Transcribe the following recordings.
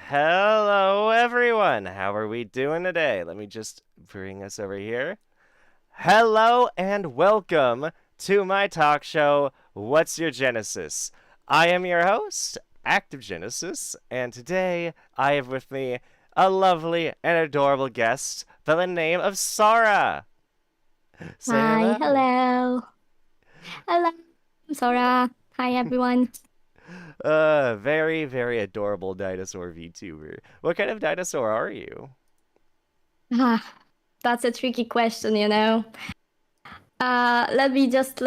Hello, everyone. How are we doing today? Let me just bring us over here. Hello and welcome to my talk show, What's Your Genesis? I am your host, Active Genesis, and today I have with me a lovely and adorable guest by the name of Saurawr. Say Hi, hello. hello. Hello, I'm Sora. Hi, everyone. Very, very adorable dinosaur VTuber. What kind of dinosaur are you? Ah, that's a tricky question. Let me just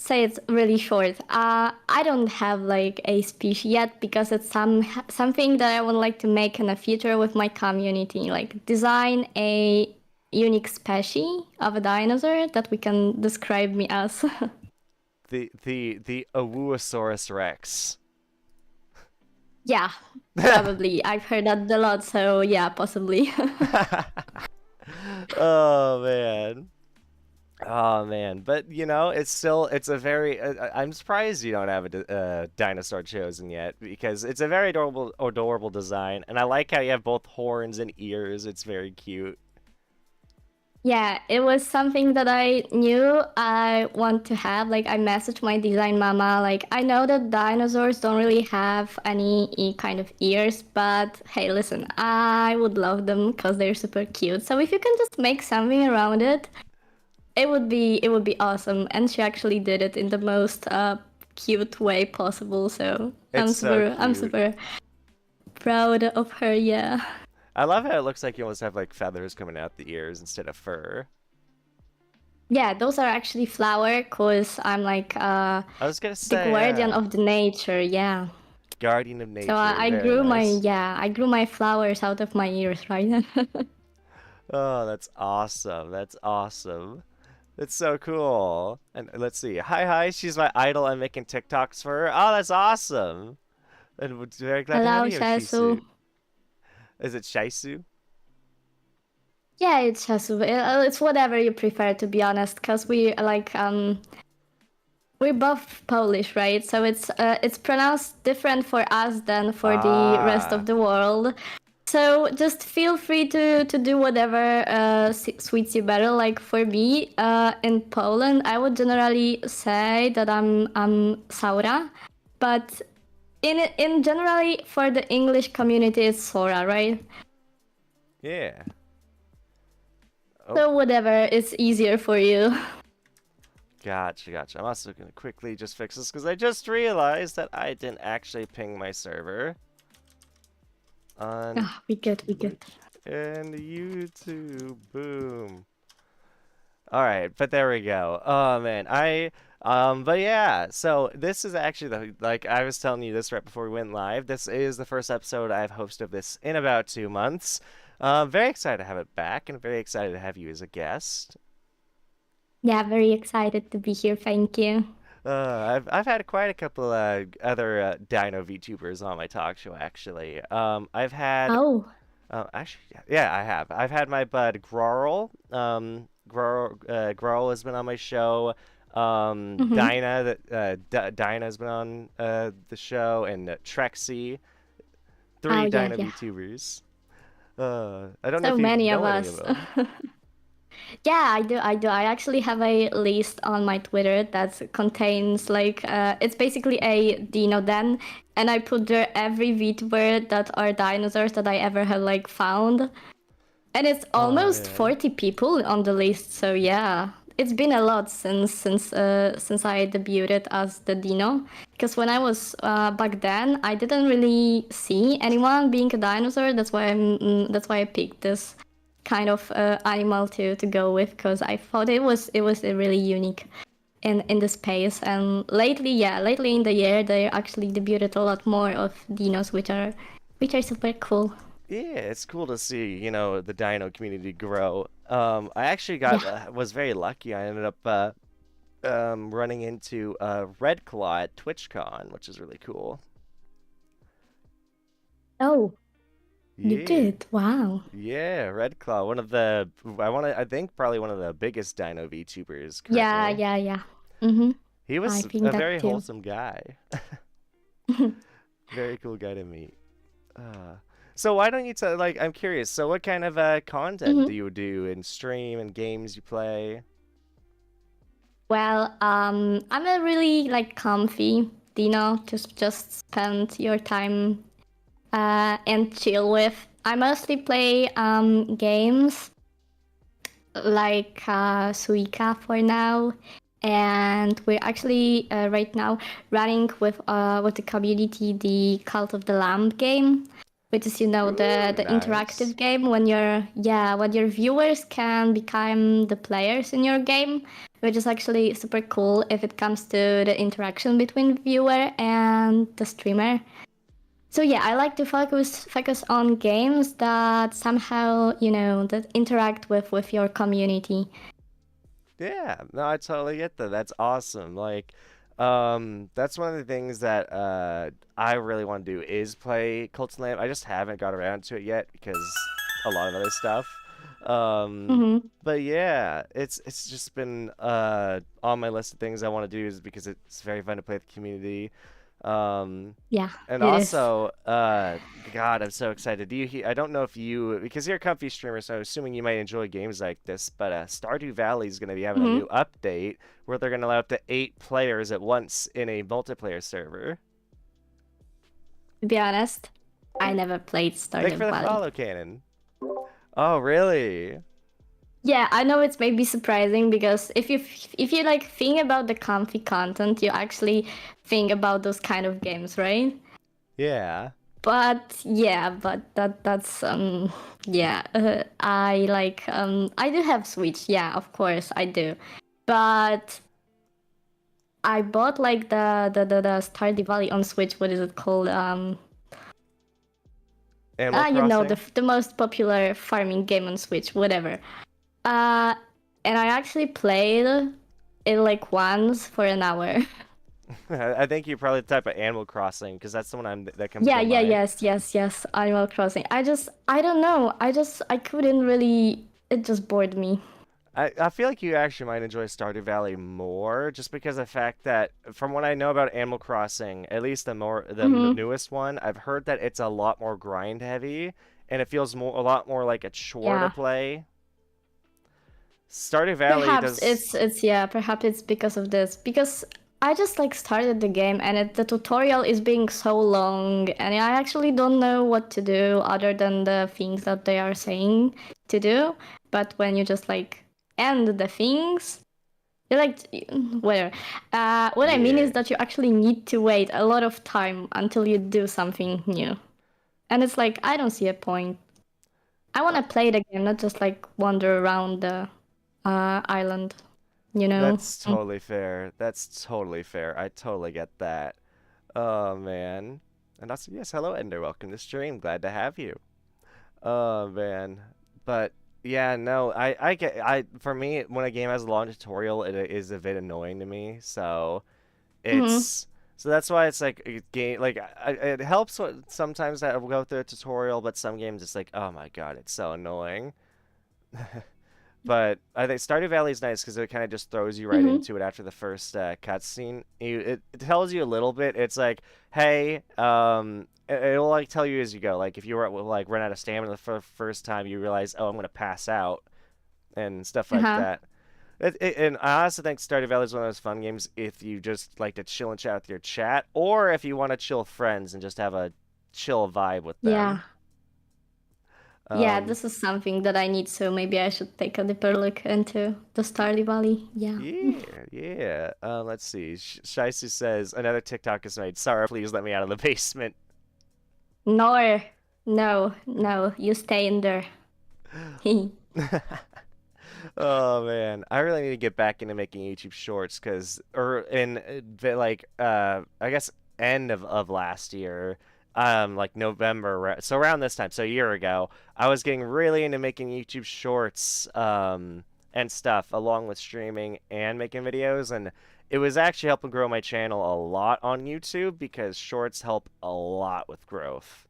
say it's really short. I don't have like a species yet because it's something that I would like to make in the future with my community, like design a unique species of a dinosaur that we can describe me as. The Awuosaurus Rex. Yeah, probably. I've heard that a lot, so yeah, possibly. Oh man. Oh man, but it's a very. I'm surprised you don't have a dinosaur chosen yet because it's a very adorable design, and I like how you have both horns and ears. It's very cute. Yeah, it was something that I knew I want to have. Like, I messaged my design mama, like, I know that dinosaurs don't really have any kind of ears, but hey, listen, I would love them because they're super cute. So if you can just make something around it, it would be awesome. And she actually did it in the most cute way possible. So It's so I'm cute. super proud of her. Yeah. I love how it looks like you almost have like feathers coming out the ears instead of fur. Yeah, those are actually flower because I'm like I was gonna the say, guardian yeah, of the nature. Yeah. guardian of So nature. I Very grew nice. I grew my flowers out of my ears, right? Oh, that's awesome. That's awesome. That's so cool. And let's see. Hi, she's my idol. I'm making TikToks for her. Oh, that's awesome. And we're very glad to have Hello, you, Shasu. Shisu. Is it Shaisu? Yeah, it's Shasu. It's whatever you prefer, to be honest, because we're both Polish, right? So it's pronounced different for us than for the rest of Ah, the world. So just feel free to do whatever suits you better. Like for me, in Poland, I would generally say that I'm Saura, but in generally for the English community, it's Sora, right? yeah. Oh, So whatever is easier for you. gotcha. I'm also gonna quickly just fix this because I just realized that I didn't actually ping my server on Ah, we good, we good. Twitch and YouTube. Boom. All right, but there we go. Oh man, but yeah. So this is actually like I was telling you this right before we went live. This is the first episode I've hosted of this in about 2 months. Very excited to have it back, and very excited to have you as a guest. Yeah, very excited to be here. Thank you. I've had quite a couple other Dino VTubers on my talk show actually. I've had Oh. actually, yeah, I have. I've had my bud Grarl. Grarl has been on my show. Mm-hmm. Dinah's been on the show, and Trexie. Oh Three yeah, Dino yeah. VTubers. I don't know So if you many of know any of us. them. Yeah, I do. I do. I actually have a list on my Twitter that contains like it's basically a Dino Den, and I put there every VTuber that are dinosaurs that I ever have like found, and it's Oh almost man. 40 people on the list. So yeah, it's been a lot since I debuted as the Dino. Because when I was back then, I didn't really see anyone being a dinosaur. That's why I picked this kind of animal to go with because I thought it was really unique in the space. And lately in the year, they actually debuted a lot more of dinos, which are super cool. Yeah, it's cool to see, the Dino community grow. I actually Yeah. was very lucky. I ended up running into Red Claw at TwitchCon, which is really cool. Oh, you Yeah, did. Wow. yeah, Red Claw, I think probably one of the biggest Dino VTubers Yeah, currently. yeah, yeah. Mm-hmm. He I was think a that very too. wholesome guy. Very cool guy to meet. Uh, so why don't you tell? Like, I'm curious. So what kind of content do Mhm. you do in stream and games you play? Well, I'm a really like comfy, just spend your time and chill with. I mostly play games like Suika for now, and we're actually right now running with the community the Cult of the Lamb game, which is Ooh, the nice. interactive game when your viewers can become the players in your game, which is actually super cool if it comes to the interaction between viewer and the streamer. So yeah, I like to focus on games that somehow, that interact with your community. Yeah, no, I totally get that. That's awesome. Like, that's one of the things that I really want to do is play Cult of Lamb. I just haven't got around to it yet because a lot of other stuff. Um, Mm-hmm. but yeah, it's just been on my list of things I want to do is because it's very fun to play with the community. Um, Yeah, and it is. also, God, I'm so excited. I don't know if you, because you're a comfy streamer, so I'm assuming you might enjoy games like this, but Stardew Valley is going to be having a Mm-hmm. new update where they're going to allow up to 8 players at once in a multiplayer server. To be honest, I never played Thank you Stardew for the Valley. follow, Cannon. Oh, really? Yeah, I know it's maybe surprising because if you like think about the comfy content, you actually think about those kind of games, right? Yeah. But yeah, that's yeah, I do have Switch. Yeah, of course I do. But I bought like the Stardew Valley on Switch. What is it called? Animal The Crossing? the most popular farming game on Switch, whatever. Uh, and I actually played it like once for an hour. I think you're probably the type of Animal Crossing because that's the one that comes to Yeah, my yeah, mind. yes. Animal Crossing. I don't know. I couldn't really. It just bored me. I feel like you actually might enjoy Stardew Valley more, just because of the fact that, from what I know about Animal Crossing, at least the Mm-hmm. newest one, I've heard that it's a lot more grind heavy, and it feels a lot more like a chore to Yeah. play. Stardew Valley does, Perhaps it's because of this. Because I just like started the game and the tutorial is being so long and I actually don't know what to do other than the things that they are saying to do. But when you just like end the things, you like where what I mean is yeah. that you actually need to wait a lot of time until you do something new. And it's like I don't see a point. I want Uh, to play the game, not just like wander around the island, you know? that's totally fair. That's totally fair. I totally get that. Oh man. And also, yes, hello Ender, welcome to stream. Glad to have you. Oh man, but yeah, no, I get for me when a game has a long tutorial, it is a bit annoying to me. So Mm-hmm. it's so that's why it's like a game like it helps sometimes that will go through a tutorial, but some games it's like oh my God, it's so annoying. But I think Stardew Valley is nice because it kind of just throws you right Mm-hmm. into it after the first cutscene. It tells you a little bit. It's like, hey, it'll like tell you as you go. Like if you were like run out of stamina the first time, you realize, oh, I'm gonna pass out and stuff like Uh-huh. that. And I also think Stardew Valley is one of those fun games if you just like to chill and chat with your chat, or if you want to chill with friends and just have a chill vibe with them. Yeah. Yeah, Um, this is something that I need, so maybe I should take a deeper look into the Stardew Valley. Yeah. Yeah, yeah. Let's see. Shisu says another TikTok is made. Sorry, please let me out of the basement. No, no, you stay in there. Oh man, I really need to get back into making YouTube Shorts because, or in like I guess end of last year, like November, so around this time, so a year ago, I was getting really into making YouTube Shorts, and stuff along with streaming and making videos, and it was actually helping grow my channel a lot on YouTube because Shorts help a lot with growth.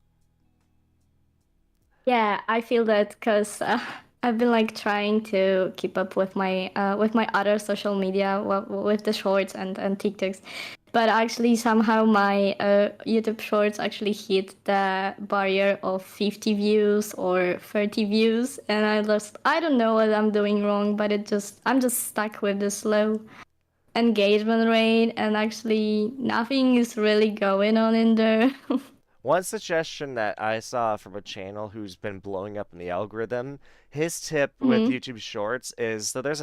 Yeah, I feel that because I've been like trying to keep up with my other social media with the shorts and TikToks. But actually, somehow my YouTube Shorts actually hit the barrier of 50 views or 30 views, and I don't know what I'm doing wrong, but I'm just stuck with this low engagement rate, and actually nothing is really going on in there. One suggestion that I saw from a channel who's been blowing up in the algorithm, his tip with Hmm. YouTube Shorts is so there's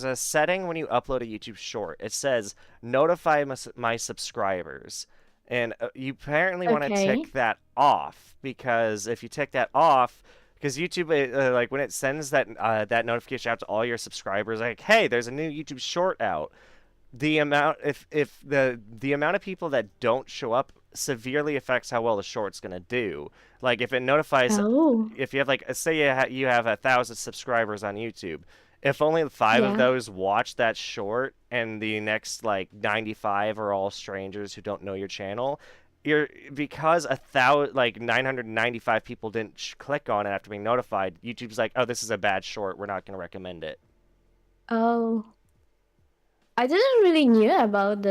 a setting when you upload a YouTube Short. It says notify my subscribers, and you apparently want to Okay. tick that off because if you tick that off, because YouTube like when it sends that notification out to all your subscribers, like hey, there's a new YouTube Short out, the amount if the amount of people that don't show up severely affects how well the short's gonna do. Like if it notifies, Oh, if you have like say you have 1,000 subscribers on YouTube, if only five of yeah. those watch that short and the next like 95 are all strangers who don't know your channel, you're because 995 people didn't click on it after being notified. YouTube's like, oh, this is a bad short. We're not gonna recommend it. Oh. I didn't really knew about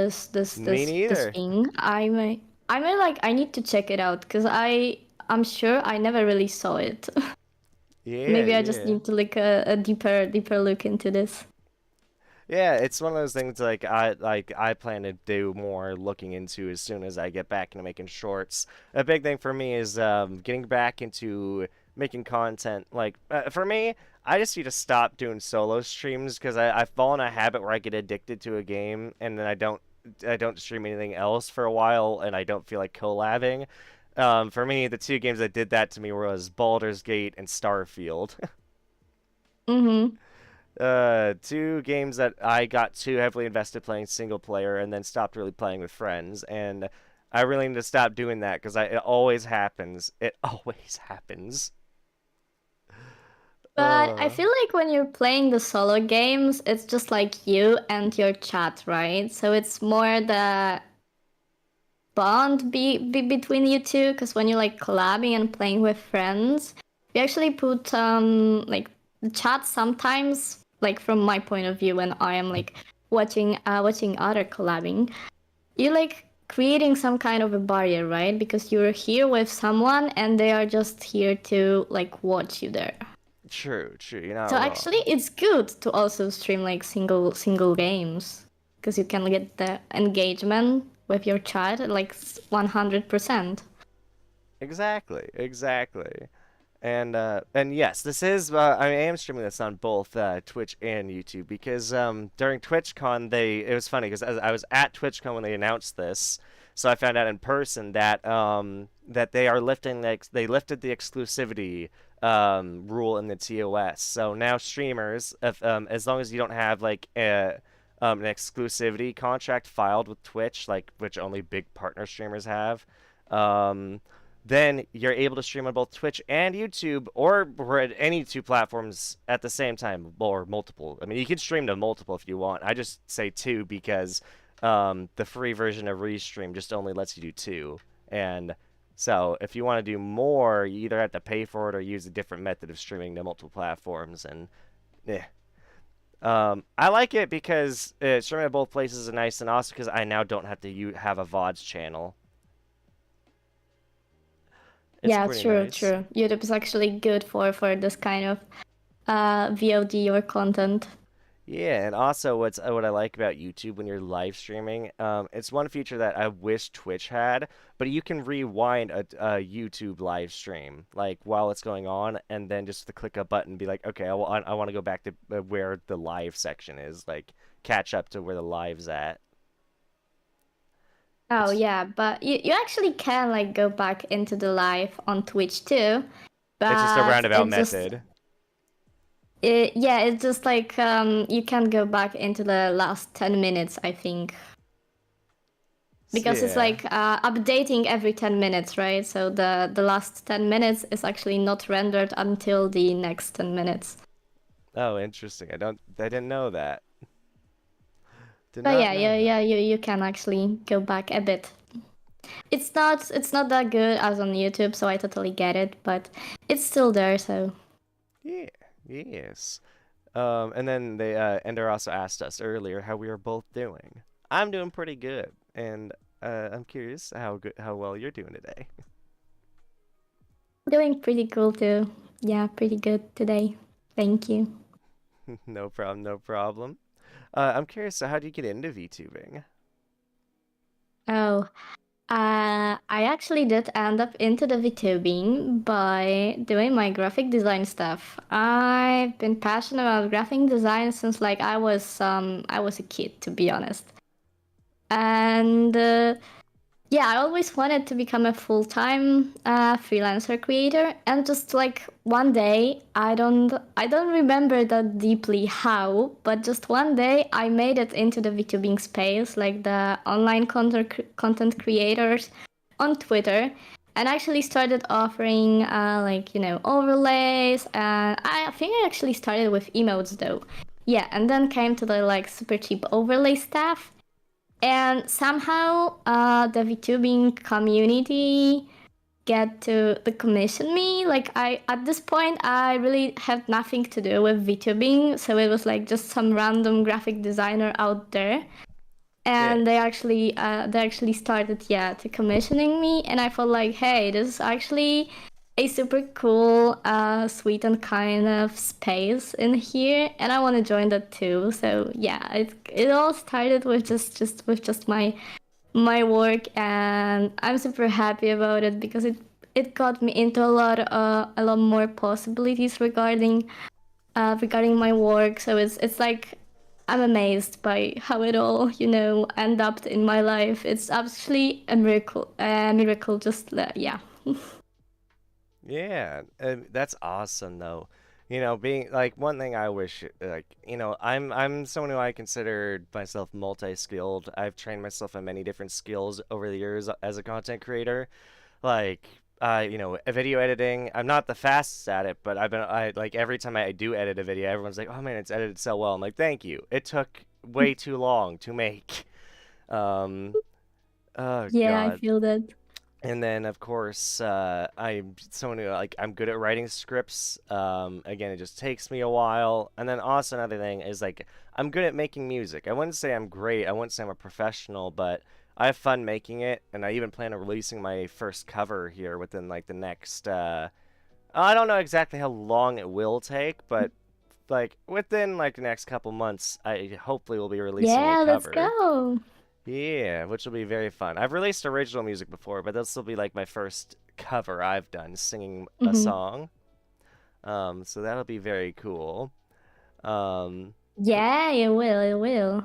Me this neither. thing. I may like I need to check it out because I'm sure I never really saw it. Yeah, Maybe I just yeah. need to look a deeper look into this. Yeah, it's one of those things like I plan to do more looking into as soon as I get back into making shorts. A big thing for me is getting back into making content. Like for me, I just need to stop doing solo streams because I've fallen a habit where I get addicted to a game and then I don't stream anything else for a while and I don't feel like collabing. For me, the two games that did that to me was Baldur's Gate and Starfield. Mm-hmm. Two games that I got too heavily invested playing single player and then stopped really playing with friends. And I really need to stop doing that because it always happens. It always happens. But I Uh, feel like when you're playing the solo games, it's just like you and your chat, right? So it's more the bond between you two because when you're like collabing and playing with friends, you actually put like the chat sometimes like from my point of view when I am like watching other collabing, you're like creating some kind of a barrier, right? Because you're here with someone and they are just here to like watch you there. true, true. You're not So actually wrong. it's good to also stream like single games because you can get the engagement with your chat at like 100%. Exactly, exactly. And yes, this is I am streaming this on both Twitch and YouTube because during TwitchCon it was funny because I was at TwitchCon when they announced this, so I found out in person that they are they lifted the exclusivity rule in the TOS. So now streamers, if as long as you don't have like an exclusivity contract filed with Twitch, like which only big partner streamers have, um, then you're able to stream on both Twitch and YouTube or at any two platforms at the same time or multiple. I mean, you can stream to multiple if you want. I just say two because the free version of Restream just only lets you do two. And so if you want to do more, you either have to pay for it or use a different method of streaming to multiple platforms. And eh. I like it because streaming at both places is nice, and also because I now don't have to have a VODs channel. It's Yeah, pretty true, nice. true. YouTube is actually good for this kind of VOD or content. Yeah, and also what I like about YouTube when you're live streaming, it's one feature that I wish Twitch had, but you can rewind a YouTube live stream like while it's going on, and then just to click a button, be like, okay, I want to go back to where the live section is, like catch up to where the live's at. Oh It's yeah, but you actually can like go back into the live on Twitch too, it's just a but roundabout method. yeah, it's just like you can go back into the last 10 minutes, I think. Because it's Yeah. like updating every 10 minutes, right? So the last 10 minutes is actually not rendered until the next 10 minutes. Oh, interesting. I didn't know that. Did But not yeah, know yeah, that. yeah, you can actually go back a bit. It's not that good as on YouTube, so I totally get it, but it's still there, so Yeah. Yes. And then Ender also asked us earlier how we were both doing. I'm doing pretty good. and I'm curious how well you're doing today. Doing pretty cool too. Yeah, pretty good today. Thank you. No problem, no problem. I'm curious, so how do you get into VTubing? Oh, I actually did end up into the VTubing by doing my graphic design stuff. I've been passionate about graphic design since like I was a kid, to be honest. And yeah, I always wanted to become a full-time freelancer creator, and just like one day, I don't remember that deeply how, but just one day I made it into the VTubing space, like the online content creators on Twitter, and actually started offering like overlays, and I think I actually started with emotes though. Yeah, and then came to the like super cheap overlay stuff, and somehow the VTubing community get to commission me. Like I at this point I really had nothing to do with VTubing, so it was like just some random graphic designer out there, Yeah. and they actually started to commissioning me, and I felt like, hey, this is actually a super cool sweet and kind of space in here, and I want to join that too. So yeah, it all started with just my work, and I'm super happy about it because it got me into a lot more possibilities regarding my work. So it's like I'm amazed by how it all end up in my life. It's actually a miracle. Just yeah. Yeah, that's awesome though. You know, being like one thing I wish like, I'm someone who I consider myself multi-skilled. I've trained myself in many different skills over the years as a content creator. Like video editing. I'm not the fastest at it, but I like every time I do edit a video, everyone's like, "Oh man, it's edited so well." I'm like, "Thank you." It took way too long to make. Um, oh Yeah, I God. feel that. And then, of course, I'm someone who like I'm good at writing scripts. Again, it just takes me a while. And then also another thing is like I'm good at making music. I wouldn't say I'm great. I wouldn't say I'm a professional, but I have fun making it. And I even plan on releasing my first cover here within like the next. I don't know exactly how long it will take, but like within like the next couple months, I hopefully will be releasing a Yeah, let's cover. go. Yeah, which will be very fun. I've released original music before, but this will be like my first cover I've done singing a Hmm. song. So that'll be very cool. Um, but Yeah, it will. It will.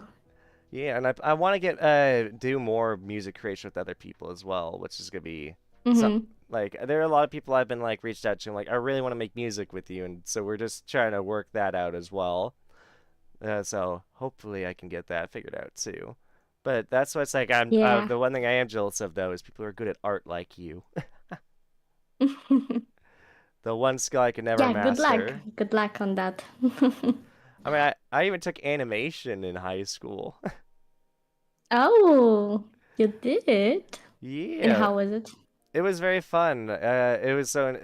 yeah, and I want to get do more music creation with other people as well, which is gonna be some Hmm. like there are a lot of people I've been like reached out to. I'm like, I really want to make music with you, and so we're just trying to work that out as well. So hopefully I can get that figured out too. But that's what's like. I'm Yeah. the one thing I am jealous of though is people who are good at art like you. The one skill I could never Yeah. Good luck. master. Good luck on that. I mean, I even took animation in high school. Oh, you did? And Yeah, how was it? it was very fun. It was so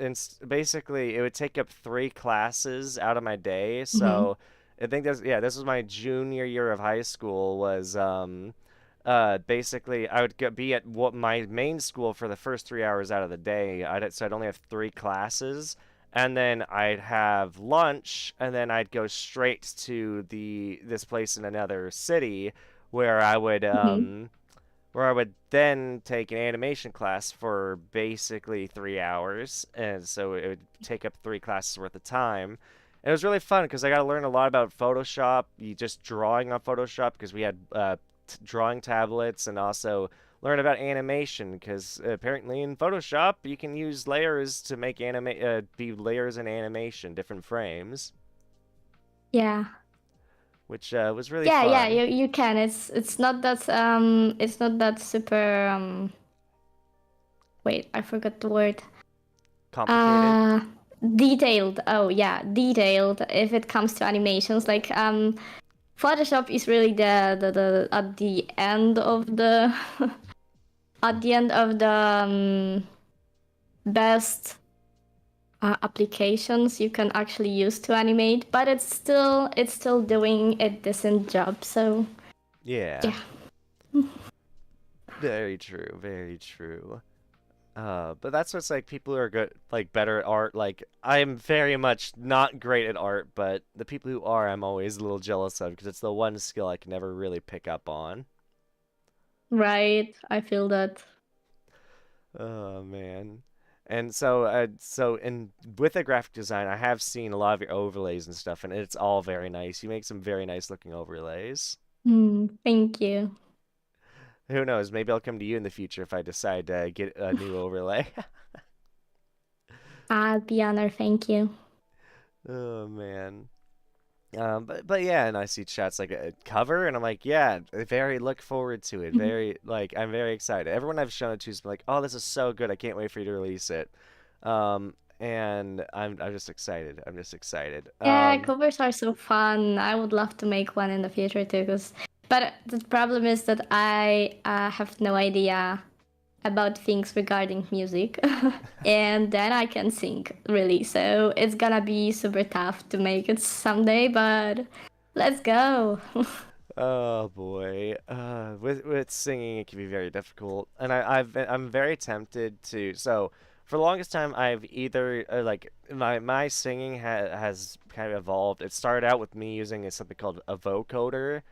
basically it would take up 3 classes out of my day. Hmm. So I think this was my junior year of high school. Was basically I would be at what my main school for the first 3 hours out of the day. So I'd only have 3 classes, and then I'd have lunch, and then I'd go straight to this place in another city where I would Hmm. then take an animation class for basically 3 hours, and so it would take up 3 classes worth of time. And it was really fun because I got to learn a lot about Photoshop, you just drawing on Photoshop because we had drawing tablets, and also learn about animation because apparently in Photoshop you can use layers to make be layers in animation, different frames, Yeah. which was really Yeah, yeah, fun. you can. It's not that super wait, I forgot the word. Complicated. Uh Detailed. Oh yeah, detailed if it comes to animations. Like Photoshop is really the at the end of the at the end of the best applications you can actually use to animate, but it's still doing a decent job. So Yeah. yeah. Very true, very true. But that's what's like people who are good, like better at art. Like I'm very much not great at art, but the people who are, I'm always a little jealous of because it's the one skill I can never really pick up on. Right, I feel that. Oh man. And so in with the graphic design, I have seen a lot of your overlays and stuff, and it's all very nice. You make some very nice looking overlays. Thank you. Who knows? Maybe I'll come to you in the future if I decide to get a new overlay. I'd be honored, thank you. Oh man. But yeah, and I see chats like a cover, and I'm like, yeah, very look forward to it. Very like I'm very excited. Everyone I've shown it to is like, oh, this is so good. I can't wait for you to release it. And I'm just excited. I'm just excited. Yeah, covers are so fun. I would love to make one in the future too, but the problem is that I have no idea about things regarding music, and then I can sing really. So it's gonna be super tough to make it someday, but let's go. Oh boy. With singing it can be very difficult. And I'm very tempted to for the longest time I've either like my singing has kind of evolved. It started out with me using something called a vocoder,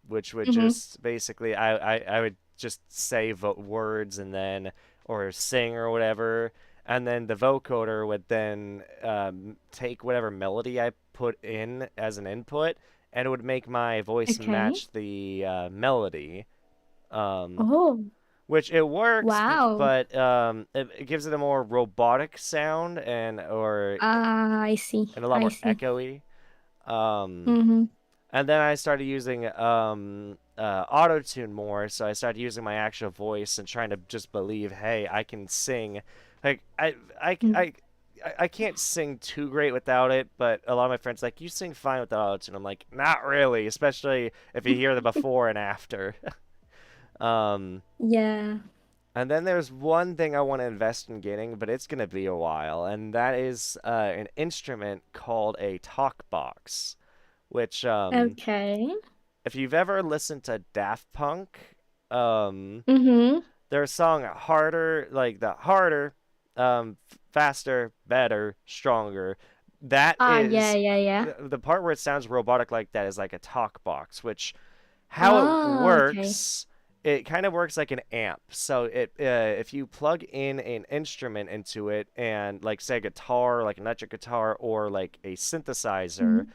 which would Hmm. just basically I would just say words and then or sing or whatever, and then the vocoder would then take whatever melody I put in as an input and it would make my voice Okay. match the melody. Um, Oh, which it works, wow. but it gives it a more robotic sound I see. and a lot I more see. echoey. Um, Mm-hmm. and then I started using auto tune more, so I started using my actual voice and trying to just believe, hey, I can sing. Like I I. I can't sing too great without it, but a lot of my friends are like you sing fine without auto tune. I'm like, not really, especially if you hear the before and after. um, Yeah. and then there's one thing I want to invest in getting, but it's gonna be a while, and that is an instrument called a talk box, which Okay. if you've ever listened to Daft Punk, um, Mm-hmm. their song "Harder," like the harder, faster, better, stronger. That Yeah, is yeah, yeah. the part where it sounds robotic like that is like a talk box, which how it Oh, okay. works. It kind of works like an amp. So if you plug in an instrument into it and like say a guitar, like an electric guitar, or like a synthesizer, Mhm.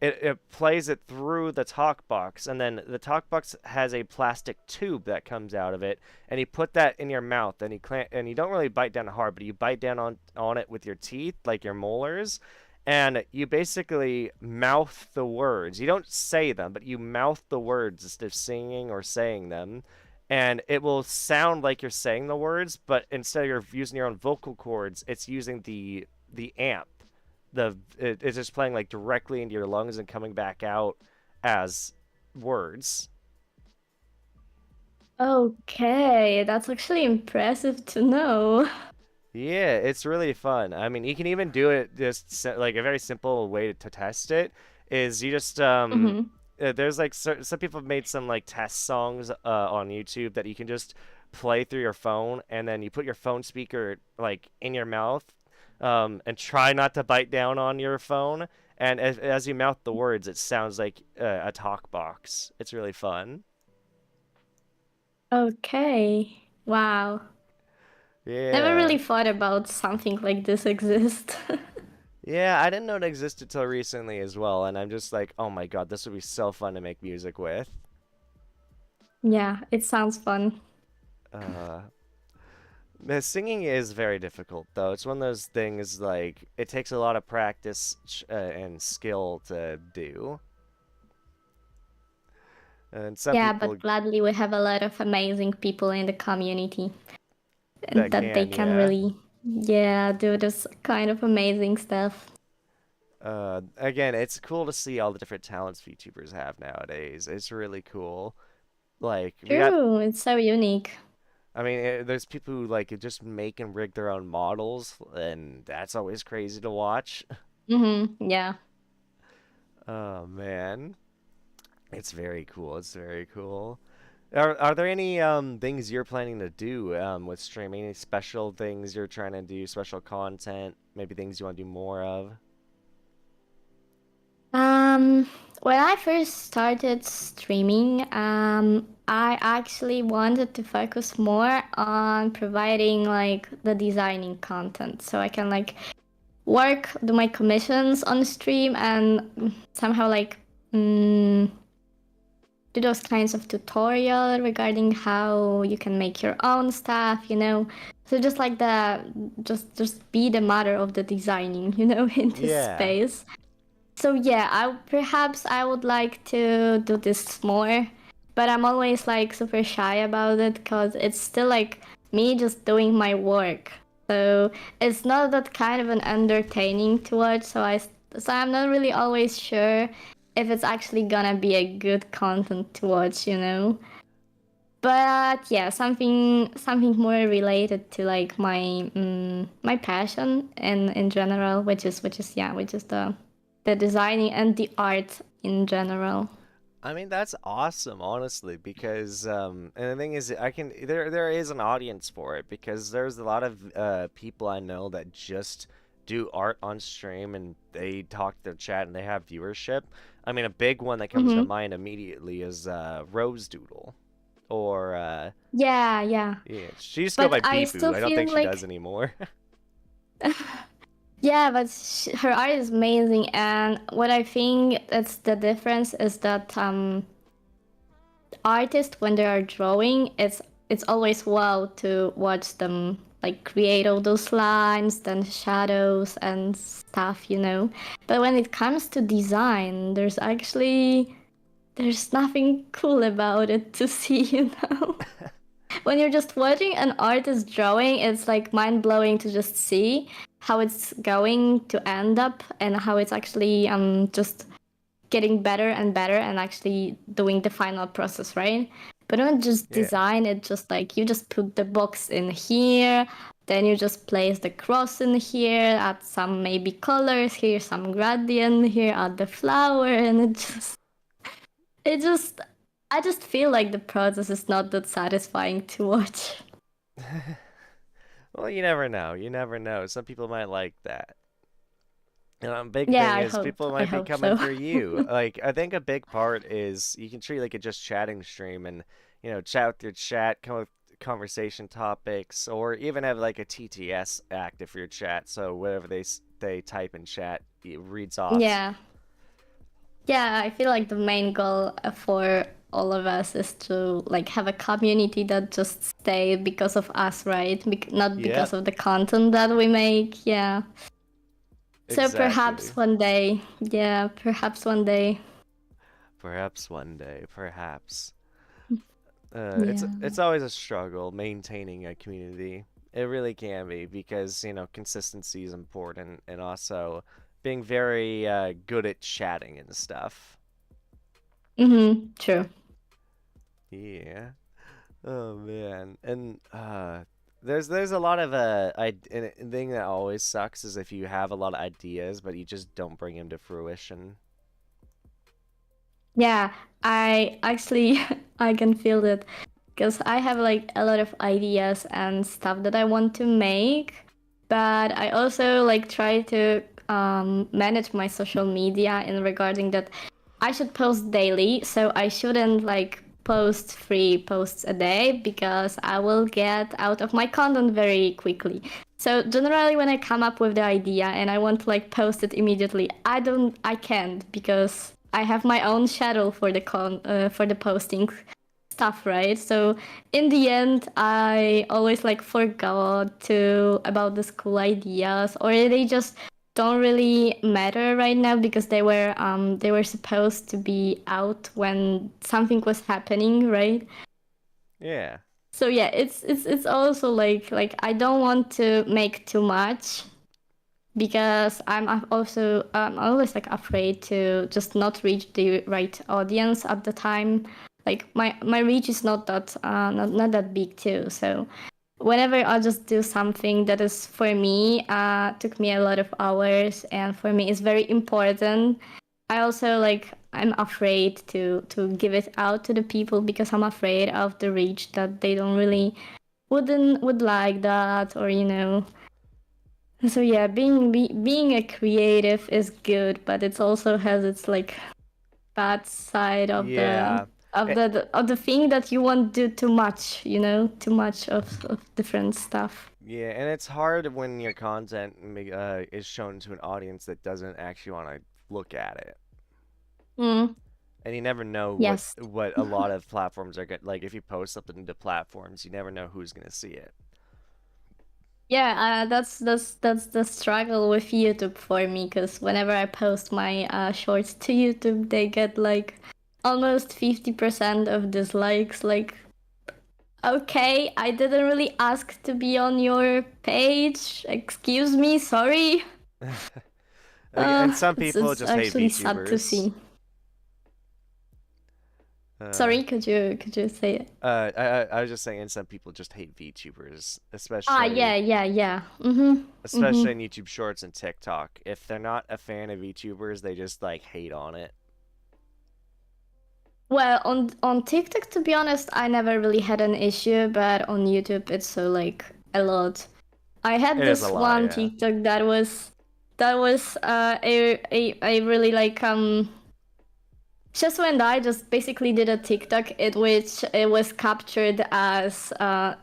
it plays it through the talk box, and then the talk box has a plastic tube that comes out of it, and you put that in your mouth, and you don't really bite down hard, but you bite down on it with your teeth, like your molars, and you basically mouth the words. You don't say them, but you mouth the words instead of singing or saying them. And it will sound like you're saying the words, but instead of using your own vocal cords, it's using the amp it's just playing like directly into your lungs and coming back out as words. Okay, that's actually impressive to know. Yeah, it's really fun. I mean, you can even do it like a very simple way to test it is you just Mm-hmm. there's like some people have made some like test songs on YouTube that you can just play through your phone and then you put your phone speaker like in your mouth and try not to bite down on your phone and as you mouth the words it sounds like a talk box. It's really fun. Okay. Wow. Never Yeah. really thought about something like this exist. Yeah, I didn't know it existed till recently as well, and I'm just like, oh my god, this would be so fun to make music with. Yeah, it sounds fun. Uh, the singing is very difficult, though. It's one of those things like it takes a lot of practice and skill to do, and some Yeah, people but gladly we have a lot of amazing people in the community and that that they can, can yeah. really, yeah, do this kind of amazing stuff. Again, it's cool to see all the different talents VTubers have nowadays. It's really cool. Like we got True, it's so unique. I mean, there's people who like just make and rig their own models, and that's always crazy to watch. Mm-hmm. Yeah. Oh man, it's very cool. It's very cool. Are there any things you're planning to do with streaming? Any special things you're trying to do, special content, maybe things you want to do more of? Um, when I first started streaming, I actually wanted to focus more on providing like the designing content, so I can like do my commissions on stream and somehow like mm, do those kinds of tutorial regarding how you can make your own stuff, you know. So just like just be the mother of the designing, you know, in this Yeah. space. So yeah, I would like to do this more, but I'm always like super shy about it because it's still like me just doing my work. So it's not that kind of an entertaining to watch. So I'm not really always sure if it's actually gonna be a good content to watch, you know. But yeah, something more related to like my passion in general, which is the designing and the art in general. I mean, that's awesome, honestly, because and the thing is, there is an audience for it because there's a lot of people I know that just do art on stream and they talk to their chat and they have viewership. I mean, a big one that comes to Mm-hmm. mind immediately is Rose Doodle, or Yeah, yeah. yeah, she used to go But by I Beeboo. still I don't think feel she does like anymore. yeah, but her art is amazing, and what I think that's the difference is that artists when they are drawing, it's always wow to watch them like create all those lines, then shadows and stuff, you know. But when it comes to design, there's nothing cool about it to see, you know. When you're just watching an artist drawing, it's like mind blowing to just see how it's going to end up and how it's actually just getting better and better and actually doing the final process, right? But don't just Yeah. design it just like you just put the box in here, then you just place the cross in here, add some maybe colors here, some gradient here, add the flower, and it just I just feel like the process is not that satisfying to watch. Well, you never know. You never know. Some people might like that. And a big Yeah, thing is people I might be hope coming so. for you. Like I think a big part is you can treat like a just chatting stream and chat with your chat, come with conversation topics, or even have like a TTS active for your chat. So whatever they type in chat, it reads off. Yeah. Yeah, I feel like the main goal for all of us is to like have a community that just stay because of us, right? Not because Yep, of the content that we make. Yeah. So exactly. perhaps one day, yeah, perhaps one day. Perhaps one day, perhaps. It's Yeah. always a struggle maintaining a community. It really can be because consistency is important and also being very good at chatting and stuff. Mm-hmm. True. Yeah. Oh man. And there's a lot of and a thing that always sucks is if you have a lot of ideas but you just don't bring them to fruition. Yeah, I actually I can feel that because I have like a lot of ideas and stuff that I want to make, but I also like try to manage my social media in regarding that I should post daily, so I shouldn't like post 3 posts a day because I will get out of my content very quickly. So generally when I come up with the idea and I want to like post it immediately, I can't because I have my own schedule for for the posting stuff, right? So in the end, I always like forgot to about the school ideas, or they just don't really matter right now because they were supposed to be out when something was happening, right? Yeah. So yeah, it's also like I don't want to make too much because I'm always like afraid to just not reach the right audience at the time. Like my reach is not that not that big too. So whenever I'll just do something that is for me took me a lot of hours and for me is very important. I also like I'm afraid to give it out to the people because I'm afraid of the reach that they don't really would like that, or So yeah, being a creative is good, but it also has its like bad side of the Yeah. of Eh, the thing that you won't do too much, too much of different stuff. yeah, and it's hard when your content is shown to an audience that doesn't actually want to look at it. Mm, And you never know yes. what a lot of platforms are good. Like if you post something into platforms, you never know who's gonna see it. Yeah, that's the struggle with YouTube for me because whenever I post my shorts to YouTube, they get like almost 50% of dislikes. Like, okay, I didn't really ask to be on your page. Excuse me, sorry. And some people It's just hate actually sad to VTubers. see. Uh, Sorry, could you say it? I was just saying, and some people just hate VTubers, Ah, yeah, yeah, yeah. Mhm, especially mhm. in YouTube Shorts and TikTok. If they're not a fan of VTubers, they just like hate on it. Well, on TikTok, to be honest, I never really had an issue, but on YouTube, it's so like a lot. I had It is a this lot, one yeah. TikTok that was a really like just when I just basically did a TikTok it which it was captured as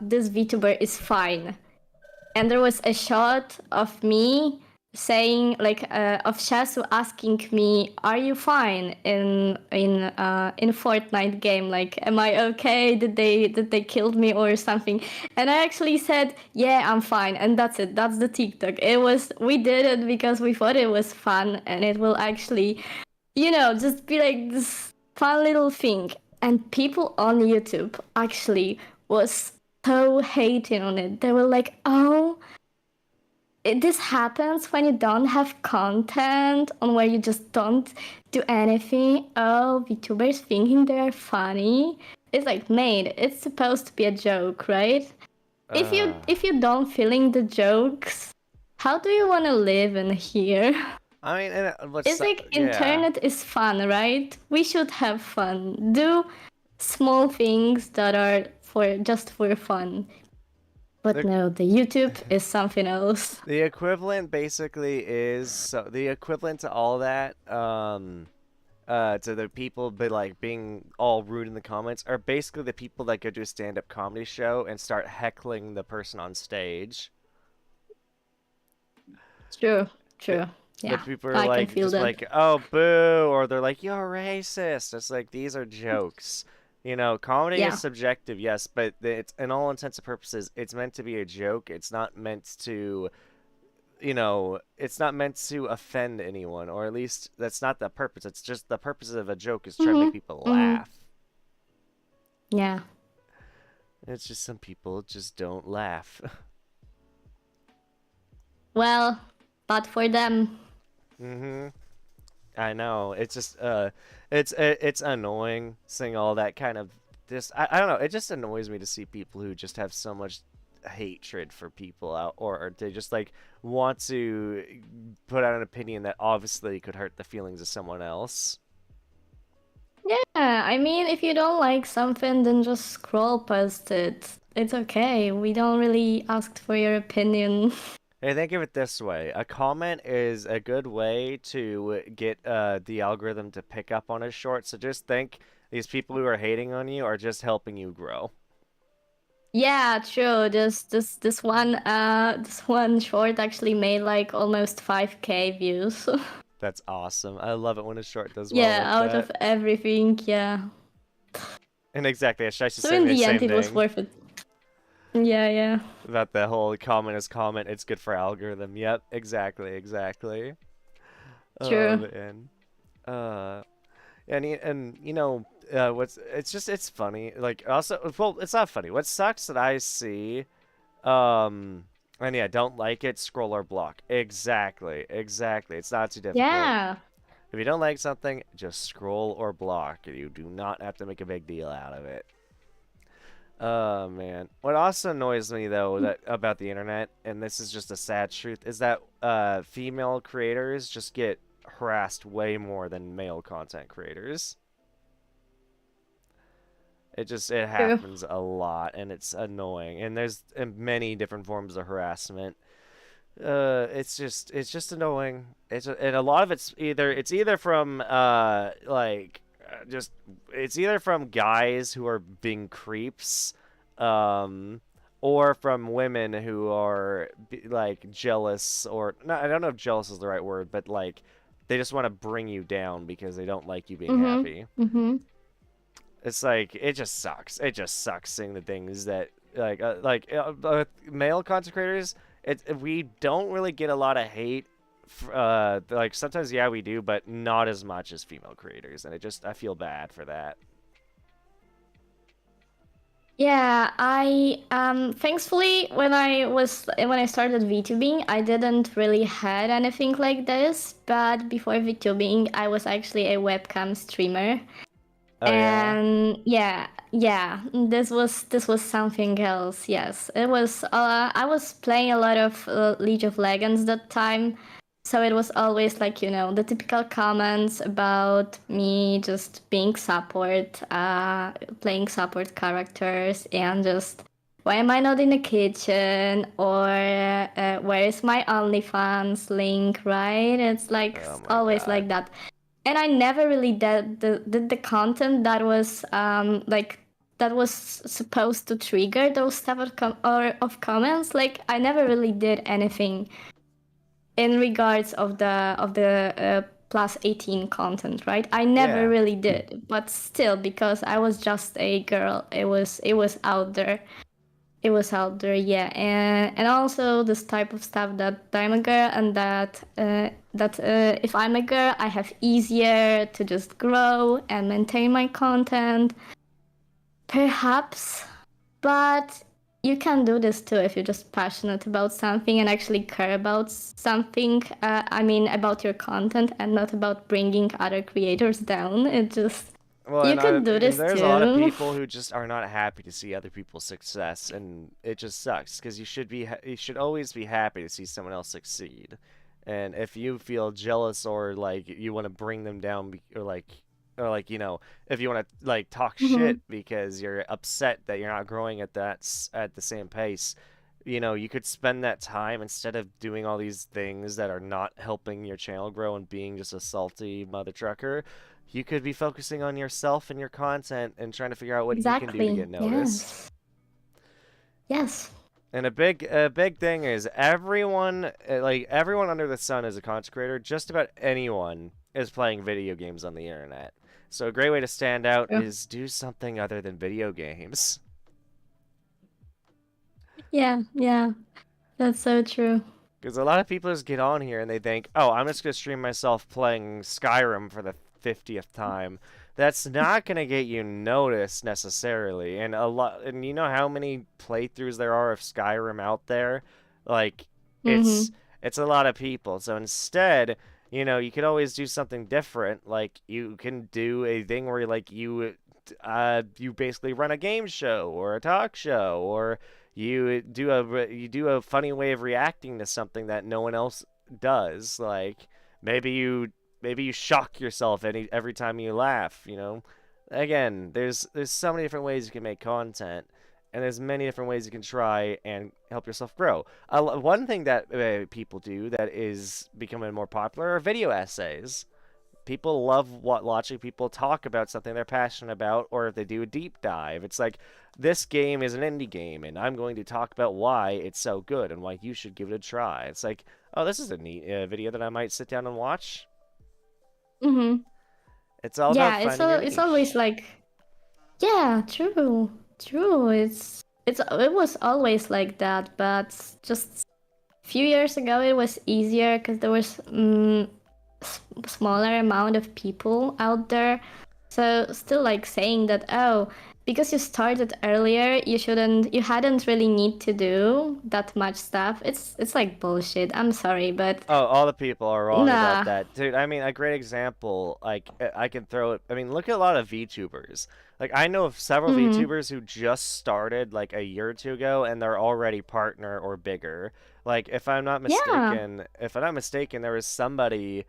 this VTuber is fine, and there was a shot of me saying like of Shasu asking me, "Are you fine in Fortnite game? Like, am I okay? Did they kill me or something?" And I actually said, "Yeah, I'm fine," and that's it. That's the TikTok. We did it because we thought it was fun and it will actually, just be like this fun little thing. And people on YouTube actually was so hating on it. They were like, "Oh, this happens when you don't have content on where you just don't do anything. Oh, VTubers thinking they're funny." It's like, mate, it's supposed to be a joke, right? If you Uh, if you don't feeling the jokes, how do you want to live in here? I mean, and It's like yeah. internet is fun, right? We should have fun. Do small things that are for just for fun. But The no, the YouTube is something else. the equivalent basically is so the equivalent to all that to the people being all rude in the comments are basically the people that go to a stand-up comedy show and start heckling the person on stage. True, The, true. the Yeah, people are I can like feel just that. like, oh boo, or they're like, you're racist. It's like these are jokes. Comedy is Yeah. subjective, yes, but it's in all intents and purposes, it's meant to be a joke. It's not meant to, it's not meant to offend anyone, or at least that's not the purpose. It's just the purpose of a joke is try to make Mhm. people Mhm. laugh. Yeah. It's just some people just don't laugh. Well, but for them. hmm I know. It's just it's annoying seeing all that kind of this. I don't know. It just annoys me to see people who just have so much hatred for people out, or they just like want to put out an opinion that obviously could hurt the feelings of someone else. Yeah, I mean, if you don't like something, then just scroll past it. It's okay. We don't really ask for your opinion. Hey, think of it this way. A comment is a good way to get the algorithm to pick up on a short. So just think these people who are hating on you are just helping you grow. Yeah, true. This one short actually made like almost 5K views. That's awesome. I love it when a short does well Yeah, like out that. of everything, yeah. And exactly, Shashi So said in the the end, same it was thing worth it. Yeah, yeah. about the whole comment is comment. It's good for algorithm. Yep, exactly, exactly. Oh True. man. Uh, and what's it's funny. Like also, well, it's not funny. What sucks that I see, um, and yeah, don't like it. Scroll or block. Exactly, exactly. It's not too difficult. Yeah. If you don't like something, just scroll or block. You do not have to make a big deal out of it. Oh man. What also annoys me though that about the internet, and this is just a sad truth, is that female creators just get harassed way more than male content creators. It True. happens a lot, and it's annoying. And there's many different forms of harassment. It's just annoying. And a lot of it's either from just it's either from guys who are being creeps, um, or from women who are like jealous, or no, I don't know if jealous is the right word, but like they just want to bring you down because they don't like you being Mhm. happy. Mhm. It's like it just sucks. It just sucks seeing the things that male content creators. We don't really get a lot of hate. Like sometimes, yeah, we do, but not as much as female creators, and I feel bad for that. Yeah, I thankfully when I started VTubing, I didn't really had anything like this, but before VTubing, I was actually a webcam streamer. Oh yeah, And yeah, this was something else. Yes, it was. I was playing a lot of League of Legends that time, so it was always like the typical comments about me just being support, playing support characters, and just why am I not in the kitchen, or where is my OnlyFans link? Right? It's like oh my always god, like that, and I never really did the content that was that was supposed to trigger those type of of comments. Like I never really did anything in regards of the plus 18 content, right? I never yeah, really did, but still, because I was just a girl, it was out there. It was out there, yeah, and also this type of stuff that I'm a girl, and that if I'm a girl, I have easier to just grow and maintain my content, perhaps, but you can do this too if you're just passionate about something and actually care about something. I mean, about your content and not about bringing other creators down. It just well, you and could do and this there's a lot of too. people who just are not happy to see other people's success, and it just sucks because you should always be happy to see someone else succeed. And if you feel jealous or like you want to bring them down, or like if you want to like talk shit Mhm. because you're upset that you're not growing at the same pace, you could spend that time instead of doing all these things that are not helping your channel grow and being just a salty mother trucker. You could be focusing on yourself and your content and trying to figure out what you can do to Exactly. get noticed. Yes. Yes. And a big thing is everyone under the sun is a content creator. Just about anyone is playing video games on the internet. So a great way to stand out True. is do something other than video games. Yeah, yeah. That's so true. Because a lot of people just get on here and they think, oh, I'm just going to stream myself playing Skyrim for the 50th time. That's not going to get you noticed necessarily. And you know how many playthroughs there are of Skyrim out there? Like, it's Mm-hmm. it's a lot of people. So instead, you could always do something different. Like, you can do a thing where, like, you basically run a game show or a talk show, or you do a funny way of reacting to something that no one else does. Like maybe you shock yourself every time you laugh. Again, there's so many different ways you can make content, and there's many different ways you can try and help yourself grow. One thing that people do that is becoming more popular are video essays. People love watching people talk about something they're passionate about, or if they do a deep dive. It's like, this game is an indie game, and I'm going to talk about why it's so good and why you should give it a try. It's like, oh, this is a neat video that I might sit down and watch. Mm-hmm. It's all about Yeah, finding your it's always niche. like, yeah, true. True. It was always like that, but just a few years ago it was easier because there was smaller amount of people out there. So still like saying that, oh, because you started earlier, you hadn't really need to do that much stuff. It's like bullshit. I'm sorry, but Oh, all the people are wrong about nah. that, dude. I mean, a great example, like I can throw it. I mean, look at a lot of VTubers. Like, I know of several Mm-hmm. VTubers who just started like a year or two ago, and they're already partner or bigger. Like, if I'm not Yeah. mistaken, there was somebody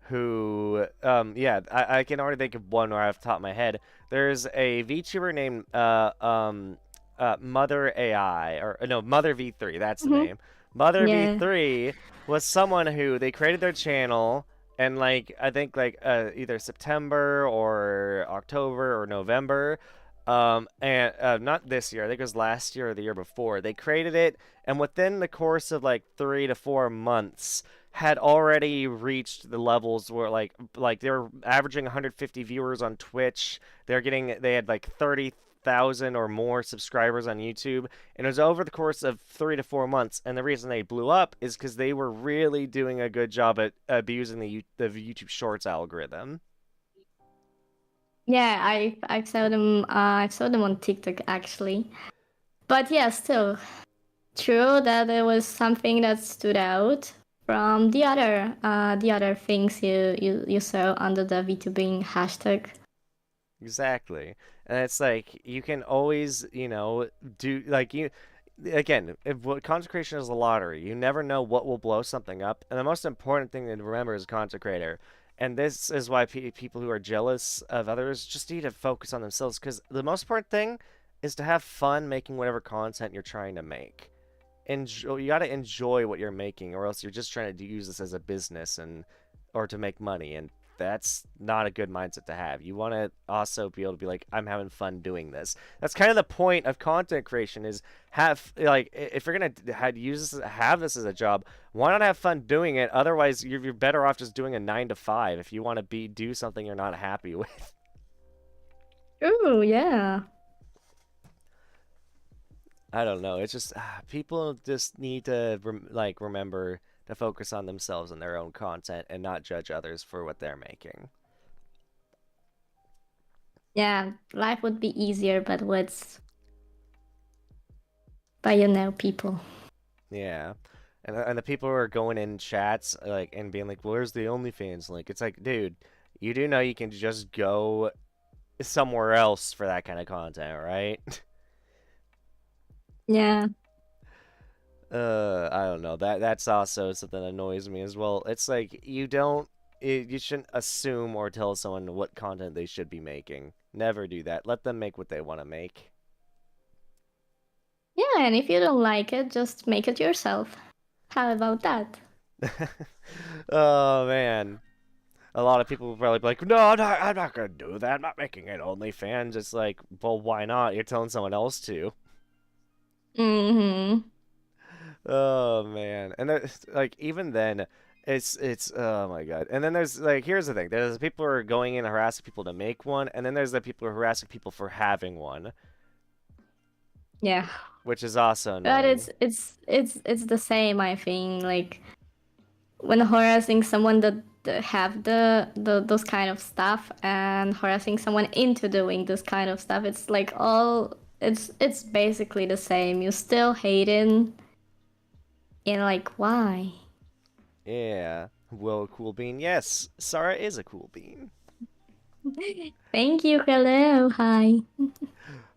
who yeah, I can already think of one right off the top of my head. There's a VTuber named Mother AI, or no, Mother V3, that's the Hmm. name. Mother Yeah. V3 was someone who they created their channel, and like I think like either September or October or November, and not this year, I think it was last year or the year before. They created it, and within the course of like 3 to 4 months had already reached the levels where like they were averaging 150 viewers on Twitch. They had like 30,000 or more subscribers on YouTube, and it was over the course of 3 to 4 months. And the reason they blew up is because they were really doing a good job at abusing the YouTube Shorts algorithm. Yeah, I saw them on TikTok actually. But yeah, still true that there was something that stood out from the other things you saw under the VTubing hashtag. Exactly. And it's like you can always, do like you again, content creation is a lottery. You never know what will blow something up. And the most important thing to remember as a content creator, and this is why people who are jealous of others just need to focus on themselves, because the most important thing is to have fun making whatever content you're trying to make. You got to enjoy what you're making, or else you're just trying to use this as a business and or to make money, and that's not a good mindset to have. You want to also be able to be like, I'm having fun doing this. That's kind of the point of content creation, is have like, if you're gonna have this as a job, why not have fun doing it? Otherwise you're better off just doing a 9 to 5 if you want to do something you're not happy with. Ooh, yeah. I don't know. It's just people just need to remember to focus on themselves and their own content and not judge others for what they're making. Yeah, life would be easier, but what's people. Yeah. And the people who are going in chats like and being like, "Where's the OnlyFans link?" It's like, dude, you do know you can just go somewhere else for that kind of content, right? Yeah. I don't know. That's also something that annoys me as well. It's like you shouldn't assume or tell someone what content they should be making. Never do that. Let them make what they want to make. Yeah, and if you don't like it, just make it yourself. How about that? Oh man. A lot of people will probably be like, "No, I'm not gonna do that. I'm not making it OnlyFans." It's like, well, why not? You're telling someone else to. Mm-hmm. Oh man, and there's like even then, it's oh my god. And then there's like here's the thing: there's people who are going in and harassing people to make one, and then there's the people who are harassing people for having one, Yeah. which is also But annoying. it's the same, I think. Like when harassing someone that have the those kind of stuff and harassing someone into doing this kind of stuff, it's like all it's basically the same. You still hating and like why? Yeah. Well, cool bean. Yes, Sarah is a cool bean. Thank you. Hello. Hi.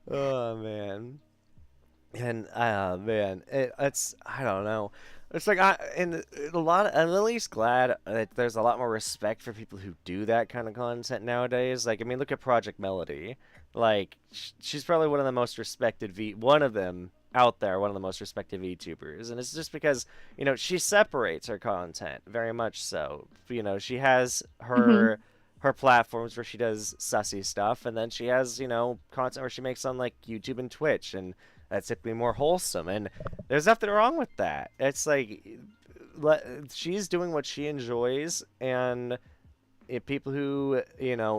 Oh man. And man, it's I don't know. It's like I'm at least glad that there's a lot more respect for people who do that kind of content nowadays. Like, I mean, look at Project Melody. Like, she's probably one of the most respected one of them out there, one of the most respected VTubers, and it's just because she separates her content very much so. She has Mm-hmm. her platforms where she does sussy stuff, and then she has content where she makes on like YouTube and Twitch, and that's typically more wholesome. And there's nothing wrong with that. It's like she's doing what she enjoys, and people who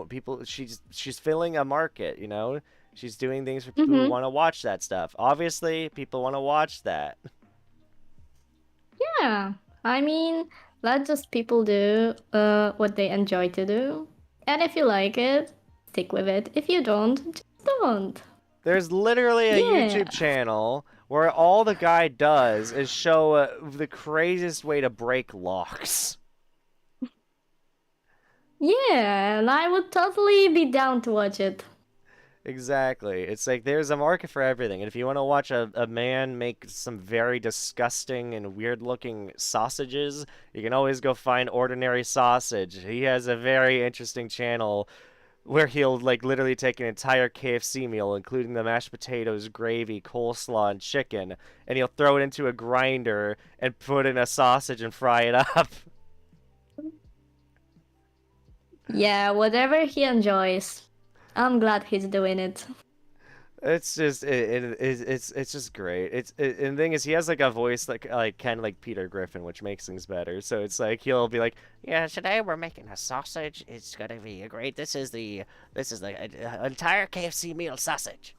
people she's filling a market. She's doing things for people who Mm-hmm. want to watch that stuff. Obviously, people want to watch that. Yeah. I mean, let just people do what they enjoy to do. And if you like it, stick with it. If you don't, just don't. There's literally a Yeah. YouTube channel where all the guy does is show the craziest way to break locks. Yeah, and I would totally be down to watch it. Exactly. It's like there's a market for everything. And if you want to watch a man make some very disgusting and weird looking sausages, you can always go find Ordinary Sausage. He has a very interesting channel where he'll like literally take an entire KFC meal, including the mashed potatoes, gravy, coleslaw, and chicken, and he'll throw it into a grinder and put in a sausage and fry it up. Yeah, whatever he enjoys. I'm glad he's doing it. It's just it's just great. And the thing is, he has like a voice like kind of like Peter Griffin, which makes things better. So it's like he'll be like, "Yeah, today we're making a sausage. It's gonna be great. This is the entire KFC meal sausage."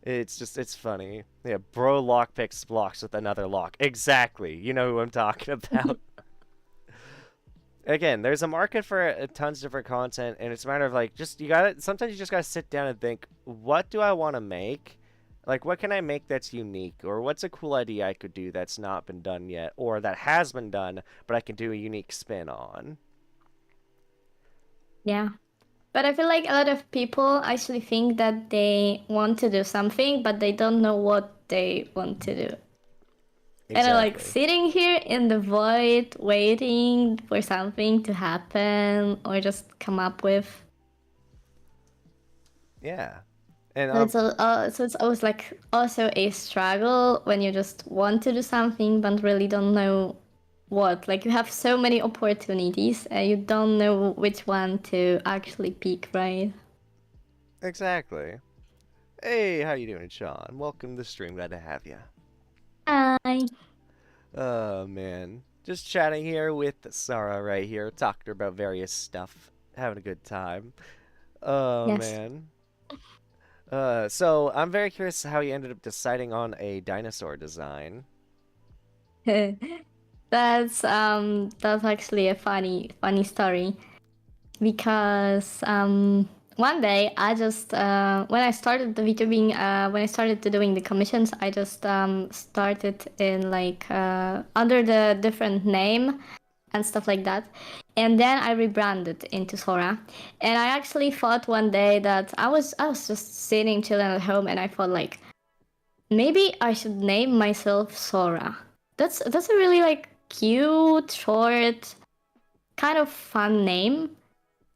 It's funny. Yeah, bro lock picks blocks with another lock. Exactly. You know who I'm talking about. Again, there's a market for tons of different content, and it's a matter of like just you gotta sometimes you just gotta sit down and think, what do I want to make? Like, what can I make that's unique, or what's a cool idea I could do that's not been done yet, or that has been done but I can do a unique spin on. Yeah. But I feel like a lot of people actually think that they want to do something, but they don't know what they want to do. And I'm like Exactly. sitting here in the void, waiting for something to happen or just come up with. Yeah. And So it's always like also a struggle when you just want to do something but really don't know what. Like you have so many opportunities and you don't know which one to actually pick, right? exactly. Hey, how you doing, Sean? Welcome to the stream. Glad to have you. Hi. Oh man, just chatting here with Sarah right here, talking about various stuff, having a good time. Oh Yes. man. So I'm very curious how you ended up deciding on a dinosaur design. That's actually a funny story because one day I just when I started the VTubing when I started to doing the commissions I just started in like under the different name and stuff like that, and then I rebranded into Sora. And I actually thought one day that I was just sitting chilling at home and I thought like maybe I should name myself Sora. That's a really like cute, short, kind of fun name.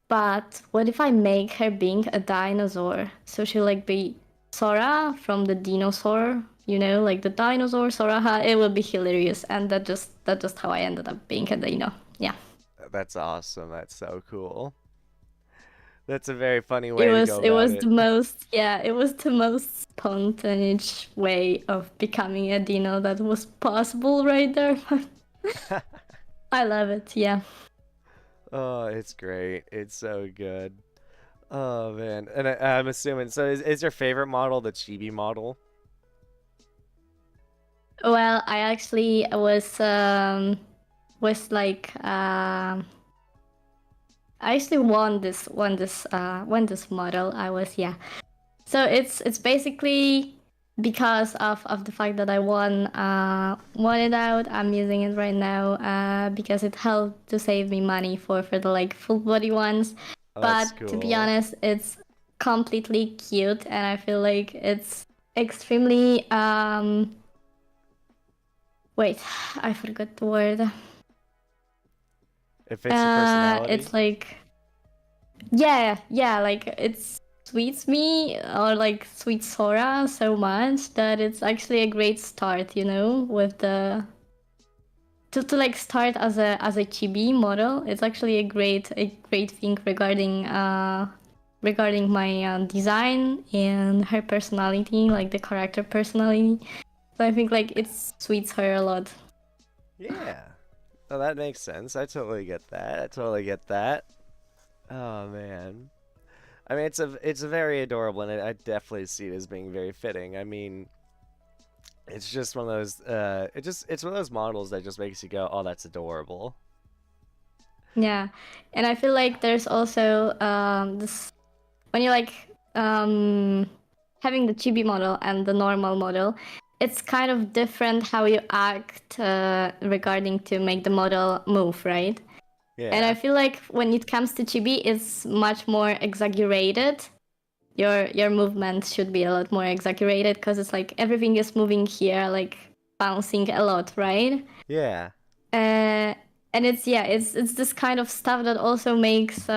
But what if I make her being a dinosaur? So she'll like be Sora from the Dinosaur, you know, like the dinosaur Sora. It will be hilarious, and that's just how I ended up being a dino. Yeah, That's awesome. That's so cool. That's a very funny it way to was go it about was it. the most yeah it was the most spontaneous way of becoming a dino that was possible right there. I love it. Yeah. Oh, it's great. It's so good. Oh man, and I'm assuming. So is your favorite model the chibi model? Well, I actually was like I actually won this model. I was yeah. So it's basically because of the fact that I won it out. I'm using it right now because it helped to save me money for the like full body ones. Oh, But that's to be cool. honest, it's completely cute, and I feel like it's extremely wait, I forgot the word. It fits your personality. It's like yeah, like it sweets me or like sweet Sora so much that it's actually a great start, you know, with the to like start as a chibi model. It's actually a great thing regarding my design and her personality, like the character personality. So I think like it sweets her a lot. Yeah. Oh, that makes sense. I totally get that. I totally get that. Oh man. I mean, it's a very adorable, and I definitely see it as being very fitting. I mean, it's just one of those. It's one of those models that just makes you go, "Oh, that's adorable." Yeah, and I feel like there's also this when you're like having the chibi model and the normal model, it's kind of different how you act regarding to make the model move, right? And I Yeah. feel like when it comes to chibi, it's much more exaggerated. your movement should be a lot more exaggerated because it's like everything is moving here, like bouncing a lot, right? Yeah. Uh, and it's this kind of stuff that also makes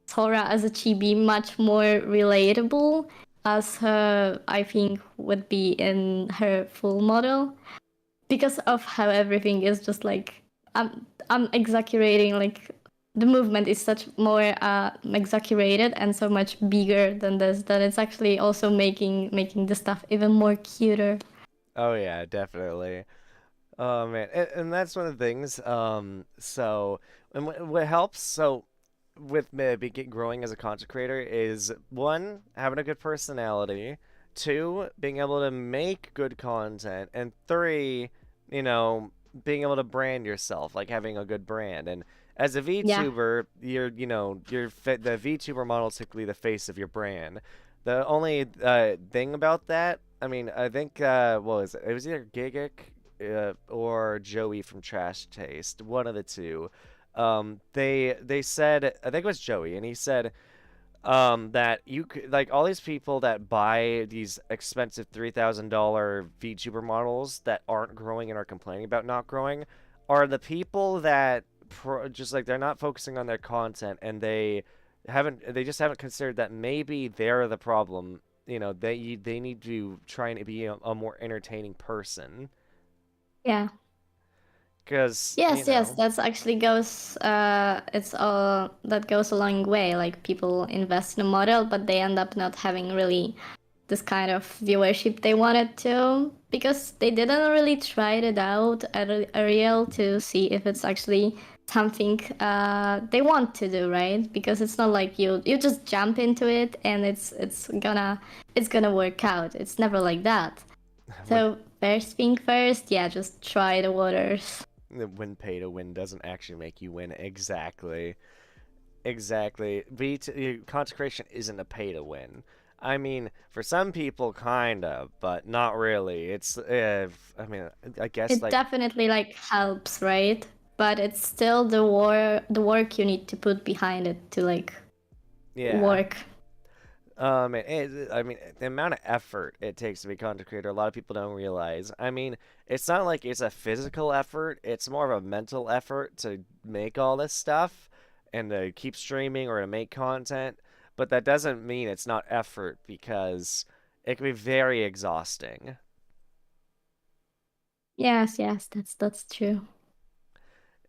Sora as a chibi much more relatable as her, I think, would be in her full model because of how everything is just like I'm exaggerating, like the movement is such more exaggerated and so much bigger than this that it's actually also making the stuff even more cuter. Oh yeah, definitely. Oh man, and that's one of the things. So, and what helps with me growing as a content creator is one, having a good personality, two, being able to make good content, and three, you know, being able to brand yourself, like having a good brand. And as a Yeah, VTuber, the VTuber model is typically the face of your brand. The only thing about that, I mean, I think what was it? It was either Gigic or Joey from Trash Taste, one of the two. They said, I think it was Joey, and he said that you could, like, all these people that buy these expensive $3,000 VTuber models that aren't growing and are complaining about not growing are the people that just like they're not focusing on their content, and they just haven't considered that maybe they're the problem. They need to try and be a more entertaining person. yeah. Because, Yes, that's actually goes it's that goes a long way. Like people invest in a model but they end up not having really this kind of viewership they wanted to because they didn't really try it out at a real to see if it's actually something they want to do, right? Because it's not like you just jump into it and it's gonna work out. It's never like that. when So first thing first, yeah, just try the waters. when pay to win doesn't actually make you win. Exactly. Exactly. Consecration isn't a pay to win. I mean, for some people, kind of, but not really. I mean, I guess, It like, definitely like helps, right? But it's still the work you need to put behind it to like yeah. work. I mean, the amount of effort it takes to be a content creator, a lot of people don't realize. I mean, it's not like it's a physical effort, it's more of a mental effort to make all this stuff and to keep streaming or to make content. But that doesn't mean it's not effort because it can be very exhausting. Yes, that's true.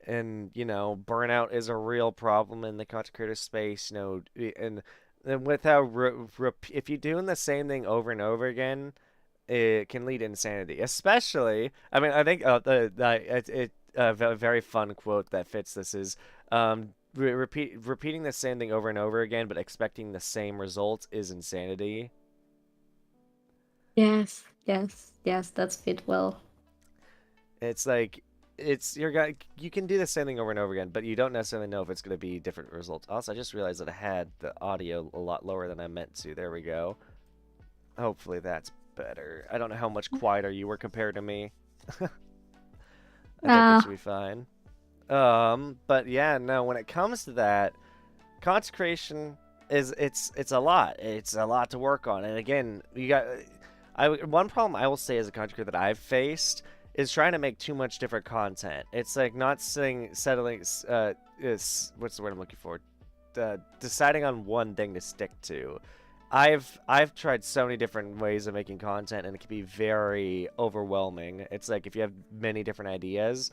And burnout is a real problem in the content creator space. And with how if you're doing the same thing over and over again, it can lead to insanity. Especially, I mean, I think a very fun quote that fits this is, repeating the same thing over and over again, but expecting the same results is insanity. Yes, that's fit well. It's like you're guy. You can do the same thing over and over again, but you don't necessarily know if it's going to be different results. Also, I just realized that I had the audio a lot lower than I meant to. There we go. Hopefully that's better. I don't know how much quieter you were compared to me. I think we Uh should be fine. But yeah, no. When it comes to that, consecration it's a lot. It's a lot to work on. And again, one problem I will say as a content creator that I've faced is trying to make too much different content. It's like not settling. Is what's the word I'm looking for? Deciding on one thing to stick to. I've tried so many different ways of making content, and it can be very overwhelming. It's like if you have many different ideas,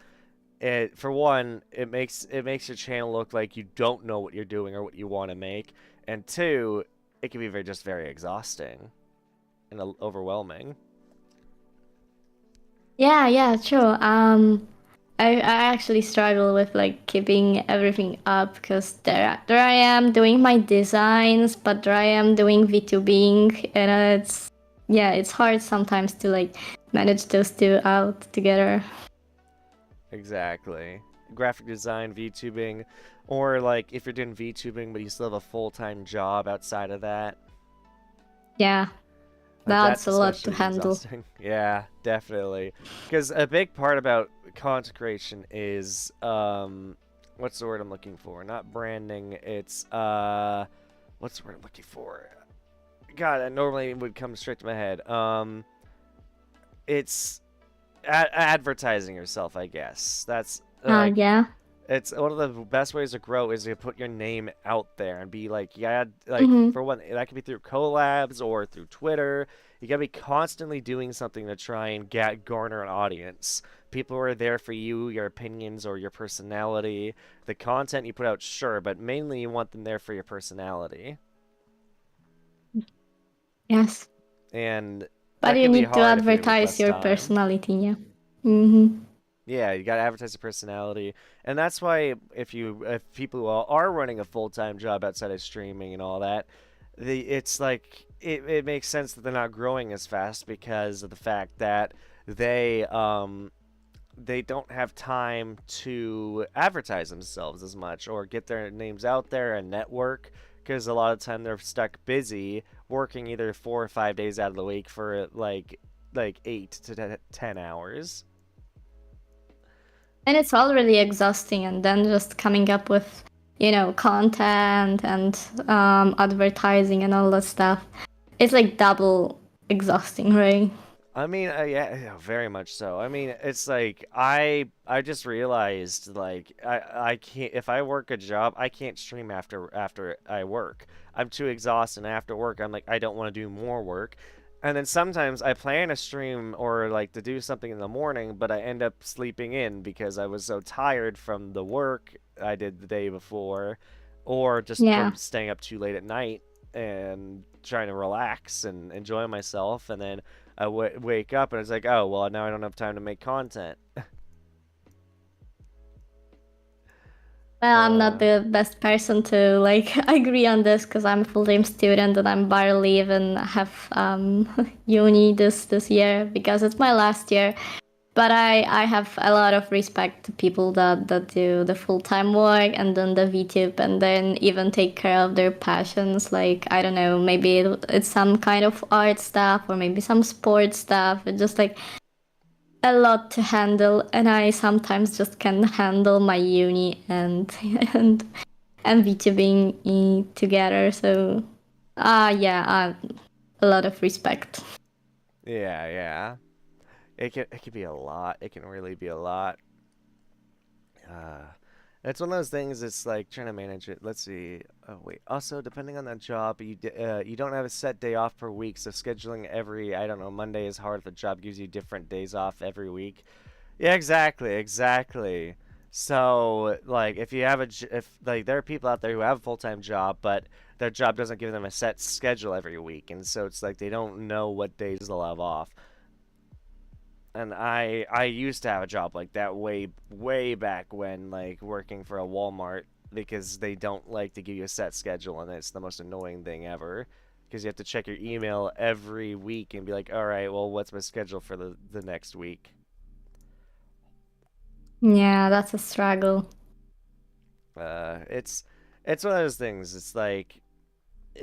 for one, it makes your channel look like you don't know what you're doing or what you want to make, and two, it can be just very exhausting and overwhelming. yeah, true. I actually struggle with like keeping everything up because there I am doing my designs, but there I am doing VTubing, and it's hard sometimes to like manage those two out together. Exactly. Graphic design, VTubing, or like if you're doing VTubing but you still have a full-time job outside of that, Yeah, that's that's a lot to especially handle. exhausting. Yeah, definitely. Because a big part about content creation is what's the word I'm looking for? Not branding. It's what's the word I'm looking for? God, it normally would come straight to my head. It's advertising yourself, I guess. That's like Yeah. it's one of the best ways to grow is to put your name out there and be like, yeah, like Mm-hmm. for one, that could be through collabs or through Twitter. You gotta be constantly doing something to try and get garner an audience. People are there for you, your opinions or your personality. The content you put out, sure, but mainly you want them there for your personality. Yes. And But that you can be need to hard if you have advertise less your time. personality, yeah. Mm-hmm. Yeah, you gotta advertise your personality, and that's why if people who are running a full-time job outside of streaming and all that, it's like it makes sense that they're not growing as fast because of the fact that they um they don't have time to advertise themselves as much or get their names out there and network because a lot of time they're stuck busy working either 4 or 5 days out of the week for like 8 to 10 hours. And it's already exhausting, and then just coming up with, content and advertising and all that stuff. It's like double exhausting, right? I mean, yeah, yeah, very much so. I mean, it's like I just realized like I can't if I work a job, I can't stream after I work. I'm too exhausted, and after work, I'm like I don't want to do more work. And then sometimes I plan a stream or like to do something in the morning, but I end up sleeping in because I was so tired from the work I did the day before, or just Yeah. from staying up too late at night and trying to relax and enjoy myself, and then wake up and it's like, oh, well, now I don't have time to make content. Well, I'm not Uh, the best person to like agree on this because I'm a full-time student and I'm barely even have uni this year because it's my last year. But I have a lot of respect to people that do the full-time work and then the VTube and then even take care of their passions. Like, I don't know, maybe it's some kind of art stuff or maybe some sports stuff. It's just like a lot to handle, and I sometimes just can't handle my uni and and and VTubing together. So, yeah, a lot of respect. yeah, yeah. It can be a lot. It can really be a lot. Uh, it's one of those things. It's like trying to manage it. Let's see. Oh wait. Also, depending on that job, you don't have a set day off per week, so scheduling every I don't know Monday is hard if the job gives you different days off every week. Yeah, exactly, exactly. So, like, if you have if like there are people out there who have a full-time job, but their job doesn't give them a set schedule every week, and so it's like they don't know what days they'll have off. And I used to have a job like that way back when, like working for a Walmart, because they don't like to give you a set schedule, and it's the most annoying thing ever. Because you have to check your email every week and be like, all right, well, what's my schedule for the next week? Yeah, that's a struggle. It's one of those things. It's like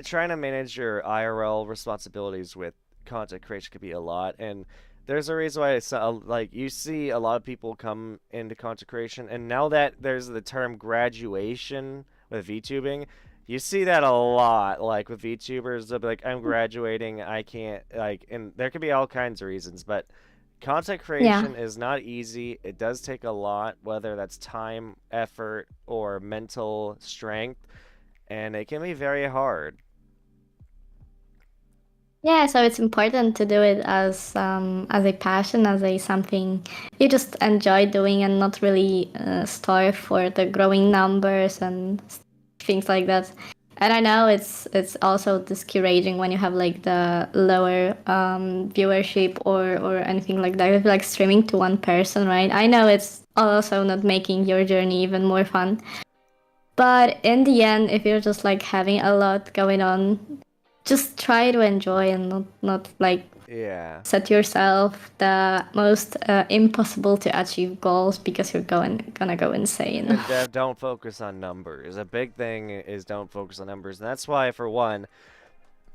trying to manage your IRL responsibilities with content creation could be a lot, and there's a reason why it's like you see a lot of people come into content creation, and now that there's the term graduation with VTubing, you see that a lot. Like with VTubers, they'll be like, "I'm graduating. I can't like," and there could be all kinds of reasons, but content Yeah. creation is not easy. It does take a lot, whether that's time, effort, or mental strength, and it can be very hard. Yeah, so it's important to do it as a passion, as a something you just enjoy doing, and not really starve for the growing numbers and things like that. And I know it's also discouraging when you have like the lower viewership or anything like that. If you're like streaming to one person, right? I know it's also not making your journey even more fun. But in the end, if you're just like having a lot going on, just try to enjoy and not like Yeah. set yourself the most impossible to achieve goals because you're gonna go insane. And don't focus on numbers. A big thing is don't focus on numbers. And that's why, for one,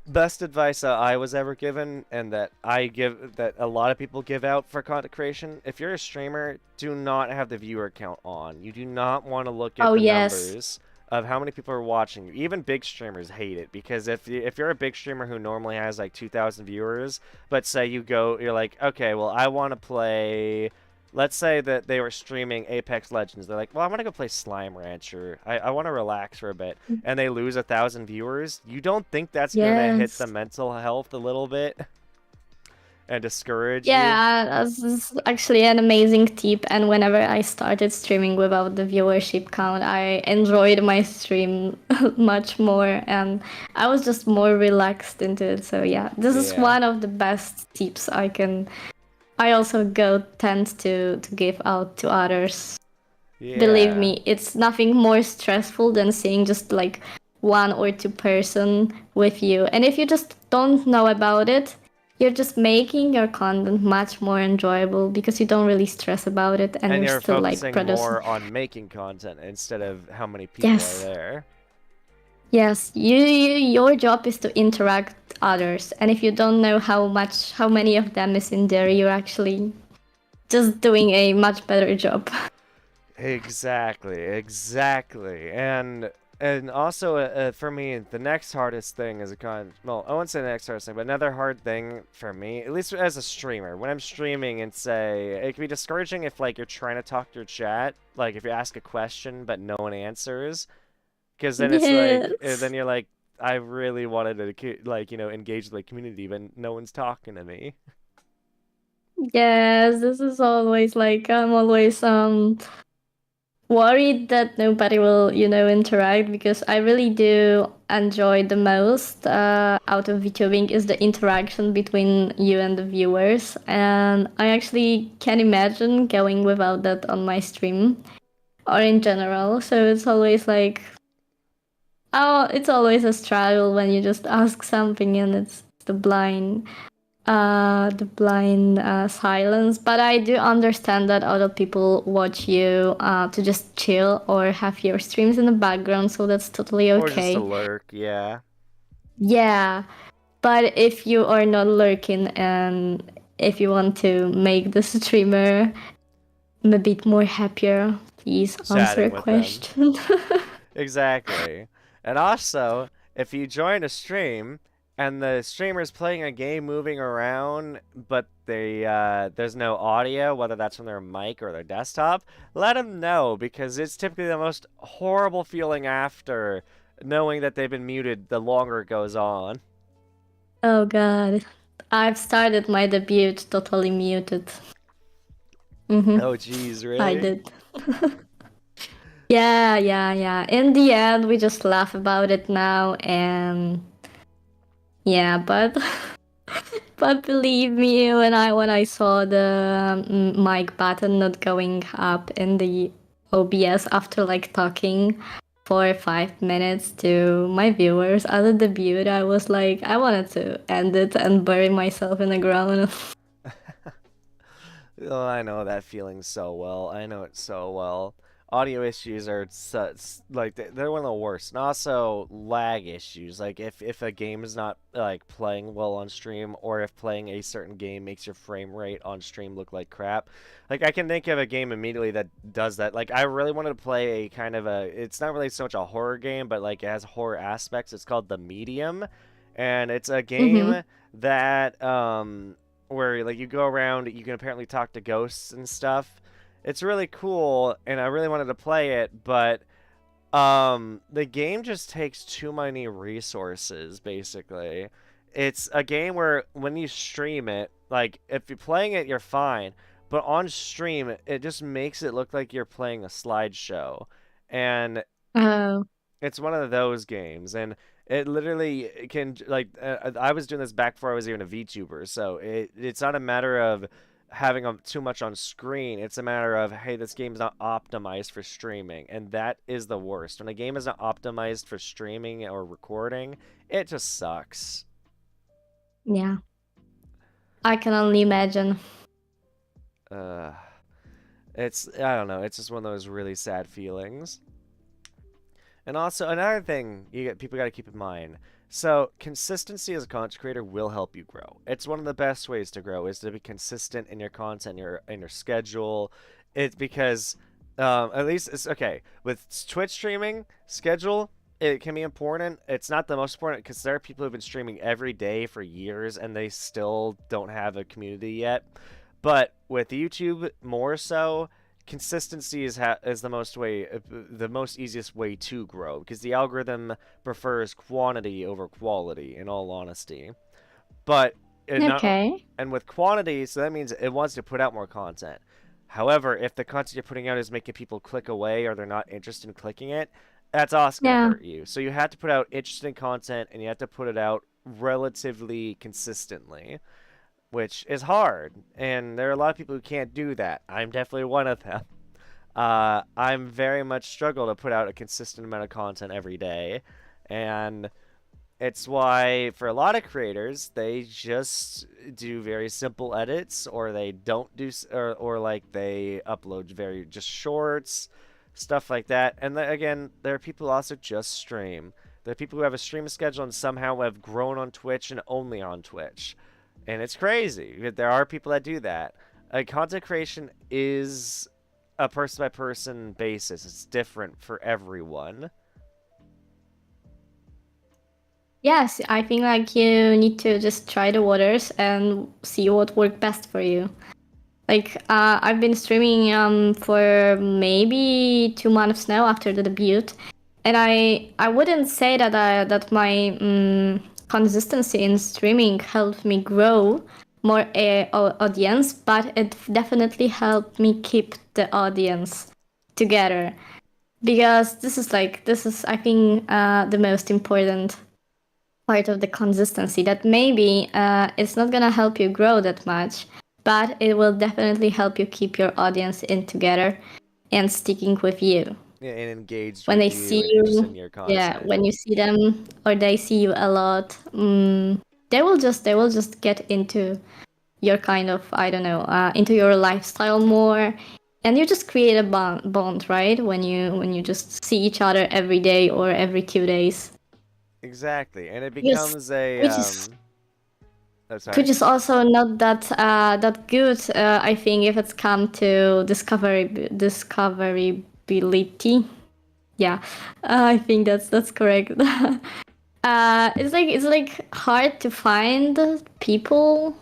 best advice I was ever given, and that I give, that a lot of people give out for content creation, if you're a streamer, do not have the viewer count on. You do not want to look at Oh the yes. numbers. of how many people are watching you. Even big streamers hate it because if you're a big streamer who normally has like 2,000 viewers, but say you're like, okay, well I want to play. Let's say that they were streaming Apex Legends. They're like, well, I want to go play Slime Rancher. I want to relax for a bit, and they lose 1,000 viewers. You don't think that's gonna hit the Yes. mental health a little bit and discourage you? Yeah, that's actually an amazing tip. And whenever I started streaming without the viewership count, I enjoyed my stream much more, and I was just more relaxed into it. So yeah, this is Yeah. one of the best tips I can. I also go tend to give out to others. Believe Yeah. me, it's nothing more stressful than seeing just like one or two person with you. And if you just don't know about it, you're just making your content much more enjoyable because you don't really stress about it and And you're you're still like focusing producing. more on making content instead of how many people are Yes. there. Yes, your job is to interact with others. And if you don't know how many of them is in there, you're actually just doing a much better job. Exactly, exactly. And also for me, the next hardest thing is well, I won't say the next hardest thing, but another hard thing for me, at least as a streamer, when I'm streaming and say it can be discouraging if like you're trying to talk to your chat, like if you ask a question but no one answers, because then it's like Yes. then you're like I really wanted to like engage the community, but no one's talking to me. Yes, this is always like I'm always worried that nobody will, interact because I really do enjoy the most out of VTubing is the interaction between you and the viewers. And I actually can't imagine going without that on my stream or in general. So it's always like, oh, it's always a struggle when you just ask something and it's the blind silence. But I do understand that other people watch you to just chill or have your streams in the background, so that's totally Or just a okay. lurk, yeah. Yeah, but if you are not lurking and if you want to make the streamer a bit more happier, please answer a Chatting with them. question. Exactly. And also, if you join a stream and the streamer's playing a game moving around, but there's no audio, whether that's from their mic or their desktop, let them know because it's typically the most horrible feeling after knowing that they've been muted the longer it goes on. Oh god, I've started my debut totally muted. Oh, geez, I really? did. Yeah, yeah, yeah. In the end, we just laugh about it now, and yeah, but but believe me, when I saw the mic button not going up in the OBS after like talking for 5 minutes to my viewers as a debut, I was like, I wanted to end it and bury myself in the ground. Oh, I know that feeling so well. I know it so well. Audio issues are like they're one of the worst, and also lag issues. Like if a game is not like playing well on stream, or if playing a certain game makes your frame rate on stream look like crap. Like I can think of a game immediately that does that. Like I really wanted to play a kind of a. It's not really so much a horror game, but like it has horror aspects. It's called The Medium, and it's a Mm-hmm. game that where like you go around, you can apparently talk to ghosts and stuff. It's really cool, and I really wanted to play it, but the game just takes too many resources. Basically, it's a game where when you stream it, like if you're playing it, you're fine, but on stream, it just makes it look like you're playing a slideshow, and Oh, it's one of those games, and it literally can like I was doing this back before I was even a VTuber, so it's not a matter of having too much on screen. It's a matter of hey, this game's not optimized for streaming, and that is the worst. When a game is not optimized for streaming or recording, it just sucks. yeah. I can only imagine. Uh, it's I don't know. It's just one of those really sad feelings. And also another thing people got to keep in mind. So consistency as a content creator will help you grow. It's one of the best ways to grow is to be consistent in your content, in your schedule. It's because At least it's okay with Twitch streaming schedule. It can be important. It's not the most important because there are people who've been streaming every day for years and they still don't have a community yet. But with YouTube, more so, consistency is the most easiest way to grow because the algorithm prefers quantity over quality. In all honesty, but it not Okay. and with quantity, so that means it wants to put out more content. However, if the content you're putting out is making people click away or they're not interested in clicking it, that's also going to Yeah. hurt you. So you have to put out interesting content and you have to put it out relatively consistently, which is hard. And there are a lot of people who can't do that. I'm definitely one of them. I'm very much struggle to put out a consistent amount of content every day. And it's why for a lot of creators, they just do very simple edits or they don't do or like they upload very just shorts, stuff like that. And again, there are people who also just stream. There are people who have a stream schedule and somehow have grown on Twitch and only on Twitch. And it's crazy. There are people that do that. Content creation is a person by person basis. It's different for everyone. Yes, I think like you need to just try the waters and see what worked best for you. Like I've been streaming for maybe 2 months now after the debut, and I wouldn't say that that my consistency in streaming helped me grow more audience, but it definitely helped me keep the audience together because this is I think the most important part of the consistency that maybe it's not gonna help you grow that much, but it will definitely help you keep your audience in together and sticking with you. Yeah, and engaged When with they you see and interested in you, your yeah, content. when you see them or they see you a lot, they will just get into your kind of I don't know into your lifestyle more, and you just create a bond, right? When you just see each other every day or every 2 days. Exactly, and it Yes, becomes a which is oh, sorry. which is also not that good. I think if it's come to discoverability. Yeah, I think that's correct. It's like hard to find people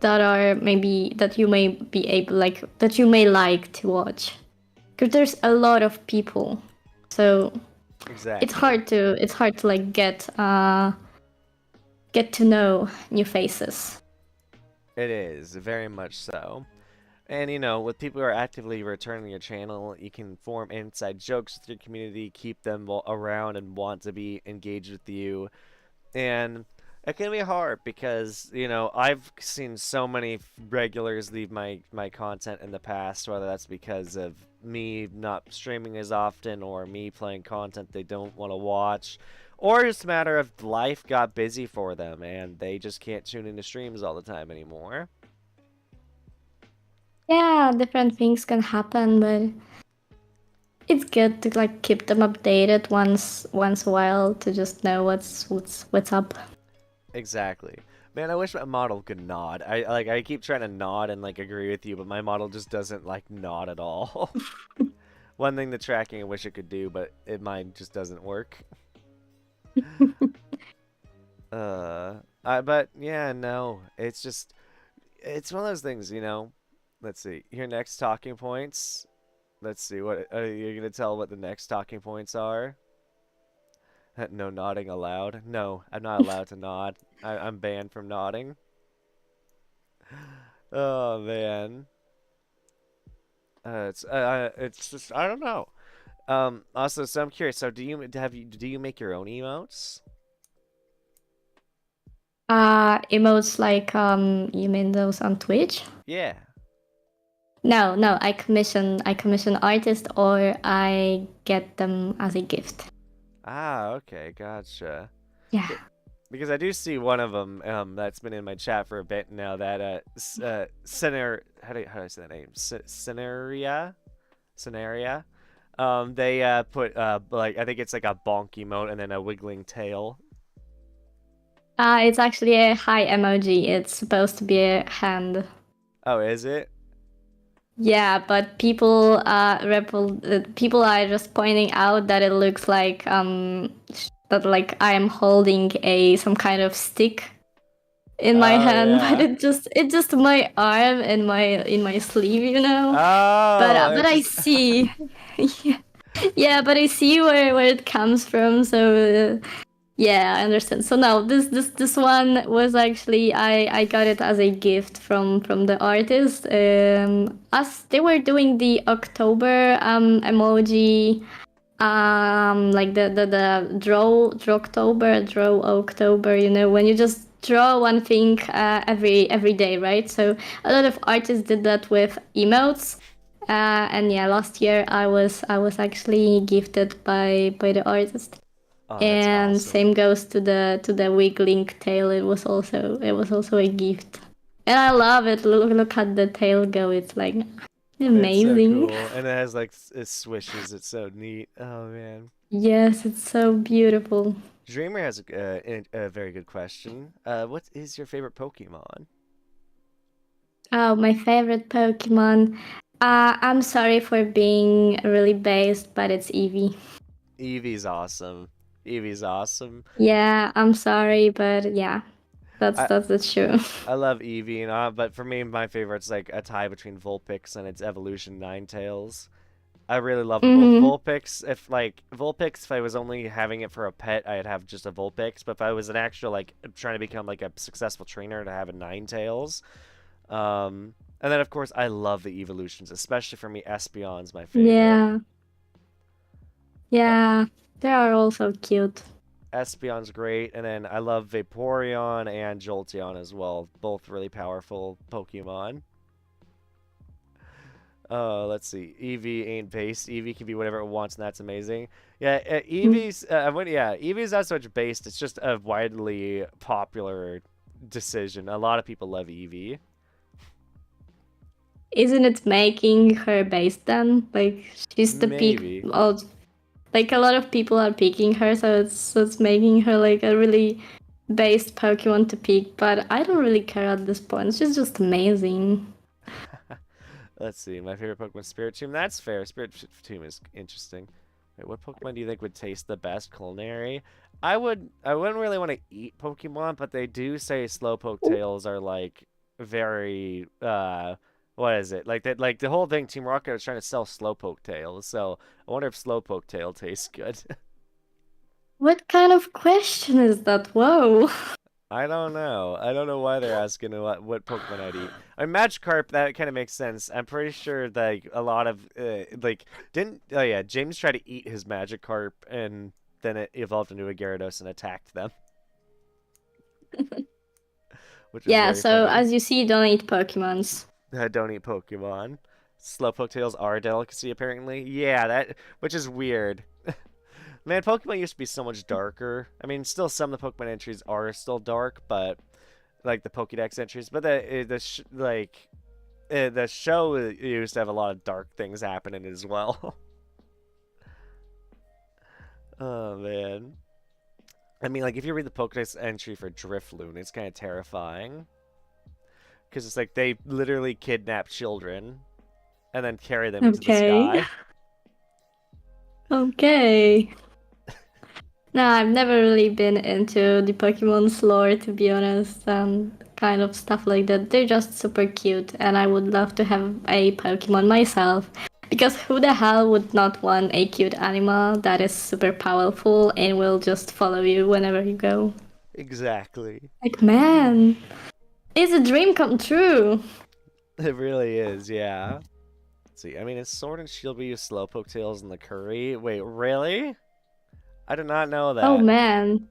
that are maybe that you may be able like that you may like to watch because there's a lot of people, so Exactly. it's hard to like get to know new faces. It is very much so. And with people who are actively returning your channel, you can form inside jokes with your community, keep them around and want to be engaged with you. And it can be hard because, I've seen so many regulars leave my content in the past, whether that's because of me not streaming as often or me playing content they don't want to watch, or just a matter of life got busy for them and they just can't tune into streams all the time anymore. Yeah, different things can happen, but it's good to like keep them updated once a while to just know what's up. Exactly. Man, I wish my model could nod. I keep trying to nod and like agree with you, but my model just doesn't like nod at all. One thing the tracking I wish it could do, but mine just doesn't work. But yeah, no, it's one of those things. Let's see. Your next talking points. Let's see what are you gonna tell what the next talking points are? No nodding allowed. No, I'm not allowed to nod. I'm banned from nodding. Oh man. It's just I don't know. Also, so I'm curious. So do you make your own emotes? Emotes like you mean those on Twitch? Yeah. No, no, I commission artists or I get them as a gift. Ah, okay, gotcha. Yeah. Because I do see one of them that's been in my chat for a bit now. That how do I say that name? Scenaria. They put like I think it's like a bonk emote and then a wiggling tail. It's actually a high emoji. It's supposed to be a hand. Oh, is it? Yeah, but people are just pointing out that it looks like that like I am holding a some kind of stick in my Oh hand, but yeah. it's just my arm and my sleeve, you know. Oh, But it's I just see, yeah, yeah, but I see where it comes from. So yeah, I understand. So now this one was actually I got it as a gift from the artist. As they were doing the October emoji, like the draw October, you know, when you just draw one thing every day, right? So a lot of artists did that with emotes. And yeah, last year I was actually gifted by the artist. oh, that's And awesome. same goes to the wiggling tail. It was also a gift, and I love it. Look at the tail go. It's like It's so amazing. cool, and it has like it swishes. It's so neat. Oh man. Yes, it's so beautiful. Dreamer has a very good question. What is your favorite Pokemon? Oh, my favorite Pokemon. I'm sorry for being really based, but it's Eevee. Eevee's awesome. Eevee's awesome. Yeah, I'm sorry, but yeah, I that's the truth. I love Eevee, but for me, my favorite's like a tie between Vulpix and its evolution Ninetales. I really love them both. Mm-hmm. Vulpix, if I was only having it for a pet, I'd have just a Vulpix. But if I was an actual like trying to become like a successful trainer, to have a Ninetales. And then of course I love the evolutions, especially for me, Espeon's my favorite. Yeah, Uh, yeah, they are also cute. Espeon's great, and then I love Vaporeon and Jolteon as well. Both really powerful Pokemon. Let's see. Eevee ain't based. Eevee can be whatever it wants, and that's amazing. Yeah, Eevee's not so much based. It's just a widely popular decision. A lot of people love Eevee. Isn't it making her based then? Like she's the peak Maybe. of like a lot of people are picking her, so it's making her like a really based Pokemon to pick. But I don't really care at this point. She's just amazing. Let's see. My favorite Pokemon, Spirit Tomb. That's fair. Spirit Tomb is interesting. Wait, what Pokemon do you think would taste the best culinary? I wouldn't really want to eat Pokemon, but they do say Slowpoke tails are like very what is it? Like that like the whole thing Team Rocket was trying to sell Slowpoke tails. So, I wonder if Slowpoke tail tastes good. What kind of question is that? Whoa. I don't know. I don't know why they're asking what Pokemon I'd eat. I Magikarp, that kind of makes sense. I'm pretty sure like a lot of like didn't oh yeah, James tried to eat his Magikarp and then it evolved into a Gyarados and attacked them, which was Yeah. very So funny. as you see, don't eat Pokemons. Don't eat Pokemon. Slowpoke tails are a delicacy apparently. Yeah, that which is weird. Man, Pokemon used to be so much darker. I mean, still some of the Pokemon entries are still dark, but like the Pokédex entries, but the show used to have a lot of dark things happening as well. Oh man, I mean, like if you read the Pokédex entry for Drifloon, it's kind of terrifying because it's like they literally kidnap children and then carry them into the Okay. sky. Okay. No, I've never really been into the Pokemon's lore, to be honest. Kind of stuff like that. They're just super cute, and I would love to have a Pokemon myself. Because who the hell would not want a cute animal that is super powerful and will just follow you whenever you go? Exactly. Like, man, it's a dream come true. It really is, yeah. Let's see, I mean, is Sword and Shield we use Slowpoke tails in the curry? Wait, really? I did not know Oh that. man,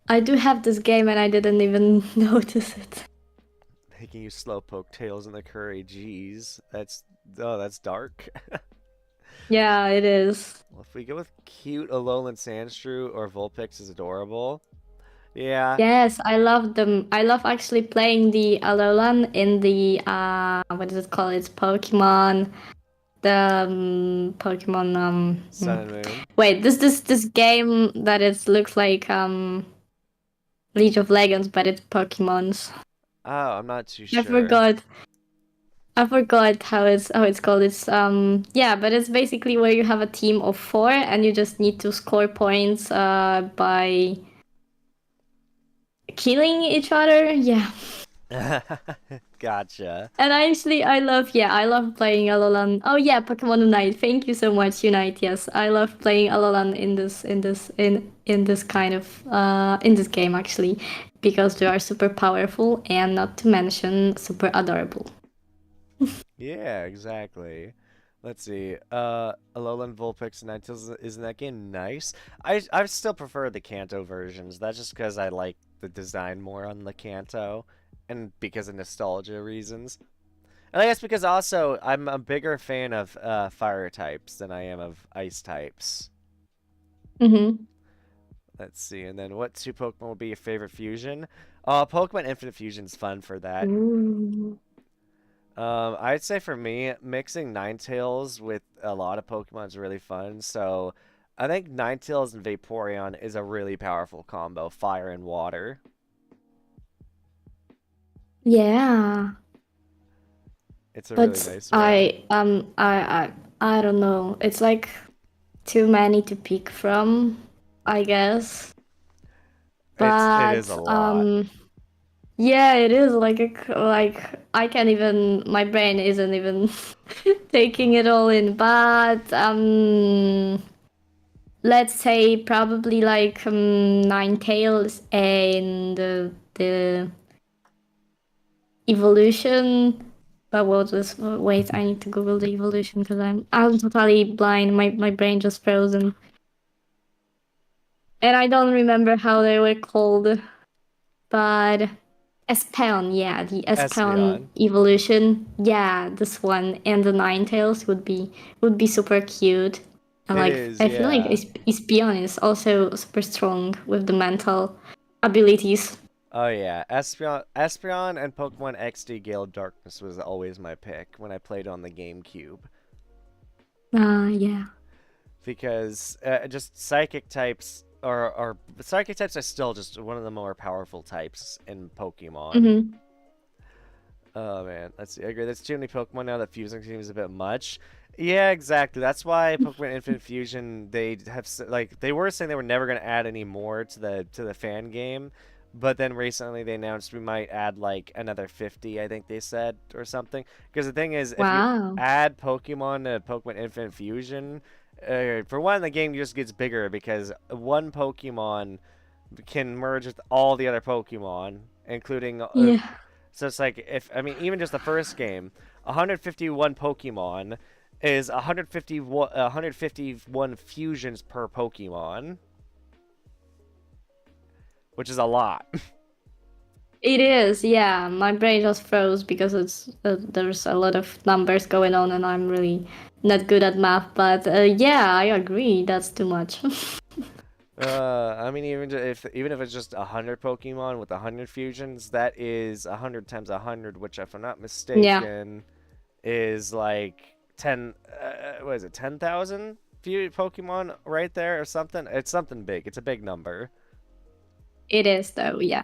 I do have this game and I didn't even notice it. Making you Slowpoke tails in the curry, jeez. That's dark. Yeah, it is. Well, if we go with cute Alolan Sandshrew or Vulpix is adorable. Yeah, Yes, I love them. I love actually playing the Alolan in the what is it called? It's Pokemon. The Pokemon Sun and Moon. wait, this game that it looks like League of Legends, but it's Pokemons. Oh, I'm not too I sure. forgot. I forgot how it's called. It's yeah, but it's basically where you have a team of four and you just need to score points by killing each other. Yeah. Gotcha. And I love playing Alolan. Oh yeah, Pokemon Unite. Thank you so much, Unite. Yes, I love playing Alolan in this kind of in this game actually, because they are super powerful and not to mention super adorable. Yeah, exactly. Let's see. Alolan Vulpix and Ninetales isn't that game nice? I still prefer the Kanto versions. That's just because I like the design more on the Kanto, and because of nostalgia reasons. And I guess because also I'm a bigger fan of fire types than I am of ice types. Mm-hmm. Let's see. And then what two Pokemon would be your favorite fusion? Pokemon Infinite Fusion's fun for that. Ooh. I'd say for me, mixing Ninetales with a lot of Pokemon is really fun. So I think Ninetales and Vaporeon is a really powerful combo, fire and water. Yeah, It's a really but nice one. I don't know. It's like too many to pick from, I guess. It is a But lot. yeah, it is like I can't even. My brain isn't even taking it all in. But let's say probably like Ninetales and the evolution. But what was wait? I need to Google the evolution because I'm totally blind. My brain just frozen, and I don't remember how they were called. But Espeon, yeah, the Espeon Espeon. evolution, yeah, this one and the Ninetales would be super cute. And It like is, I feel like yeah. Espeon is also super strong with the mental abilities. Oh yeah, Espeon and Pokemon XD Gale of Darkness was always my pick when I played on the GameCube. Yeah. Because just psychic types are psychic types are still just one of the more powerful types in Pokemon. Mm-hmm. Oh man, let's see. I agree. There's too many Pokemon now that fusing seems a bit much. Yeah, exactly. That's why Pokemon Infinite Fusion they have like they were saying they were never going to add any more to the fan game, but then recently they announced we might add like another 50, I think they said or something. Because the thing is, if you Wow. add Pokemon to Pokemon Infinite Fusion, for one, the game just gets bigger because one Pokemon can merge with all the other Pokemon, including Yeah. so it's like if I mean even just the first game, 151 Pokemon is 151 fusions per Pokemon, which is a lot. It is, yeah. My brain just froze because there's a lot of numbers going on, and I'm really not good at math. But yeah, I agree. That's too much. I mean even if it's just 100 Pokemon with 100 fusions, that is 100 times 100, which if I'm not Yeah, mistaken is like 10. What is it? 10,000 Pokemon right there or something. It's something big. It's a big number. it is though. Yeah.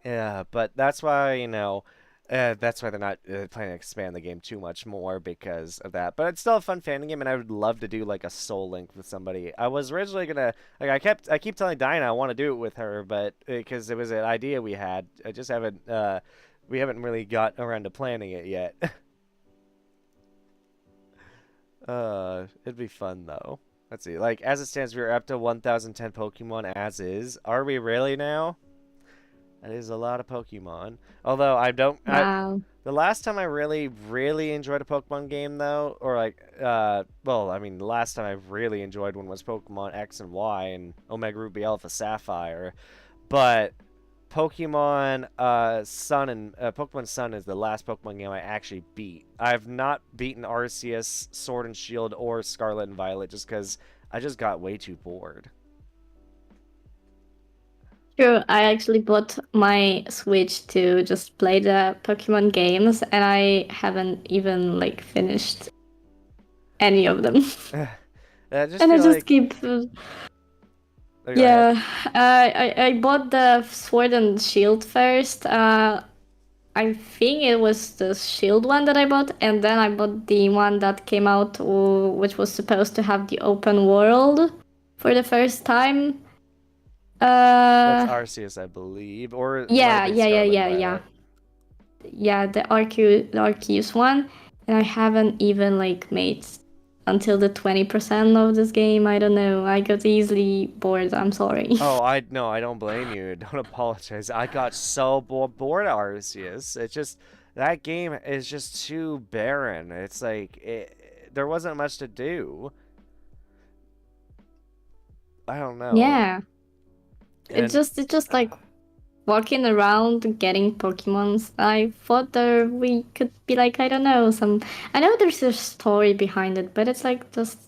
Yeah, but that's why, that's why they're not planning to expand the game too much more because of that. But it's still a fun fan game, and I would love to do like a Soul Link with somebody. I was originally gonna like I keep telling Dinah I want to do it with her, but because it was an idea we had, I just haven't we haven't really got around to planning it yet. It'd be fun though. Let's see. Like as it stands, we're up to 1,010 Pokemon as is. Are we really now? That is a lot of Pokemon. Although I don't, Wow. the last time I really enjoyed a Pokemon game though, or like, well, I mean, the last time I really enjoyed one was Pokemon X and Y and Omega Ruby Alpha Sapphire. But Pokemon Sun and Pokemon Sun is the last Pokemon game I actually beat. I've not beaten Arceus, Sword and Shield, or Scarlet and Violet just because I just got way too bored. True. I actually bought my Switch to just play the Pokemon games, and I haven't even like finished any of them. I just And I feel just like. keep Oh, go ahead. yeah. I bought the Sword and Shield first. I think it was the Shield one that I bought, and then I bought the one that came out, which was supposed to have the open world for the first time. That's Uh, Arceus, I believe, or it might have yeah, been yeah, yeah, Scarlet and yeah, yeah, Violet. yeah. The Arceus one, and I haven't even like made until the 20% of this game. I don't know. I got easily bored. I'm sorry. Oh, I no, I don't blame you. Don't apologize. I got so bored of Arceus. It's just that game is just too barren. It's like there wasn't much to do. I don't know. Yeah, And it's just like walking around getting Pokemons. I thought there we could be like, I don't know, some. I know there's a story behind it, but it's like just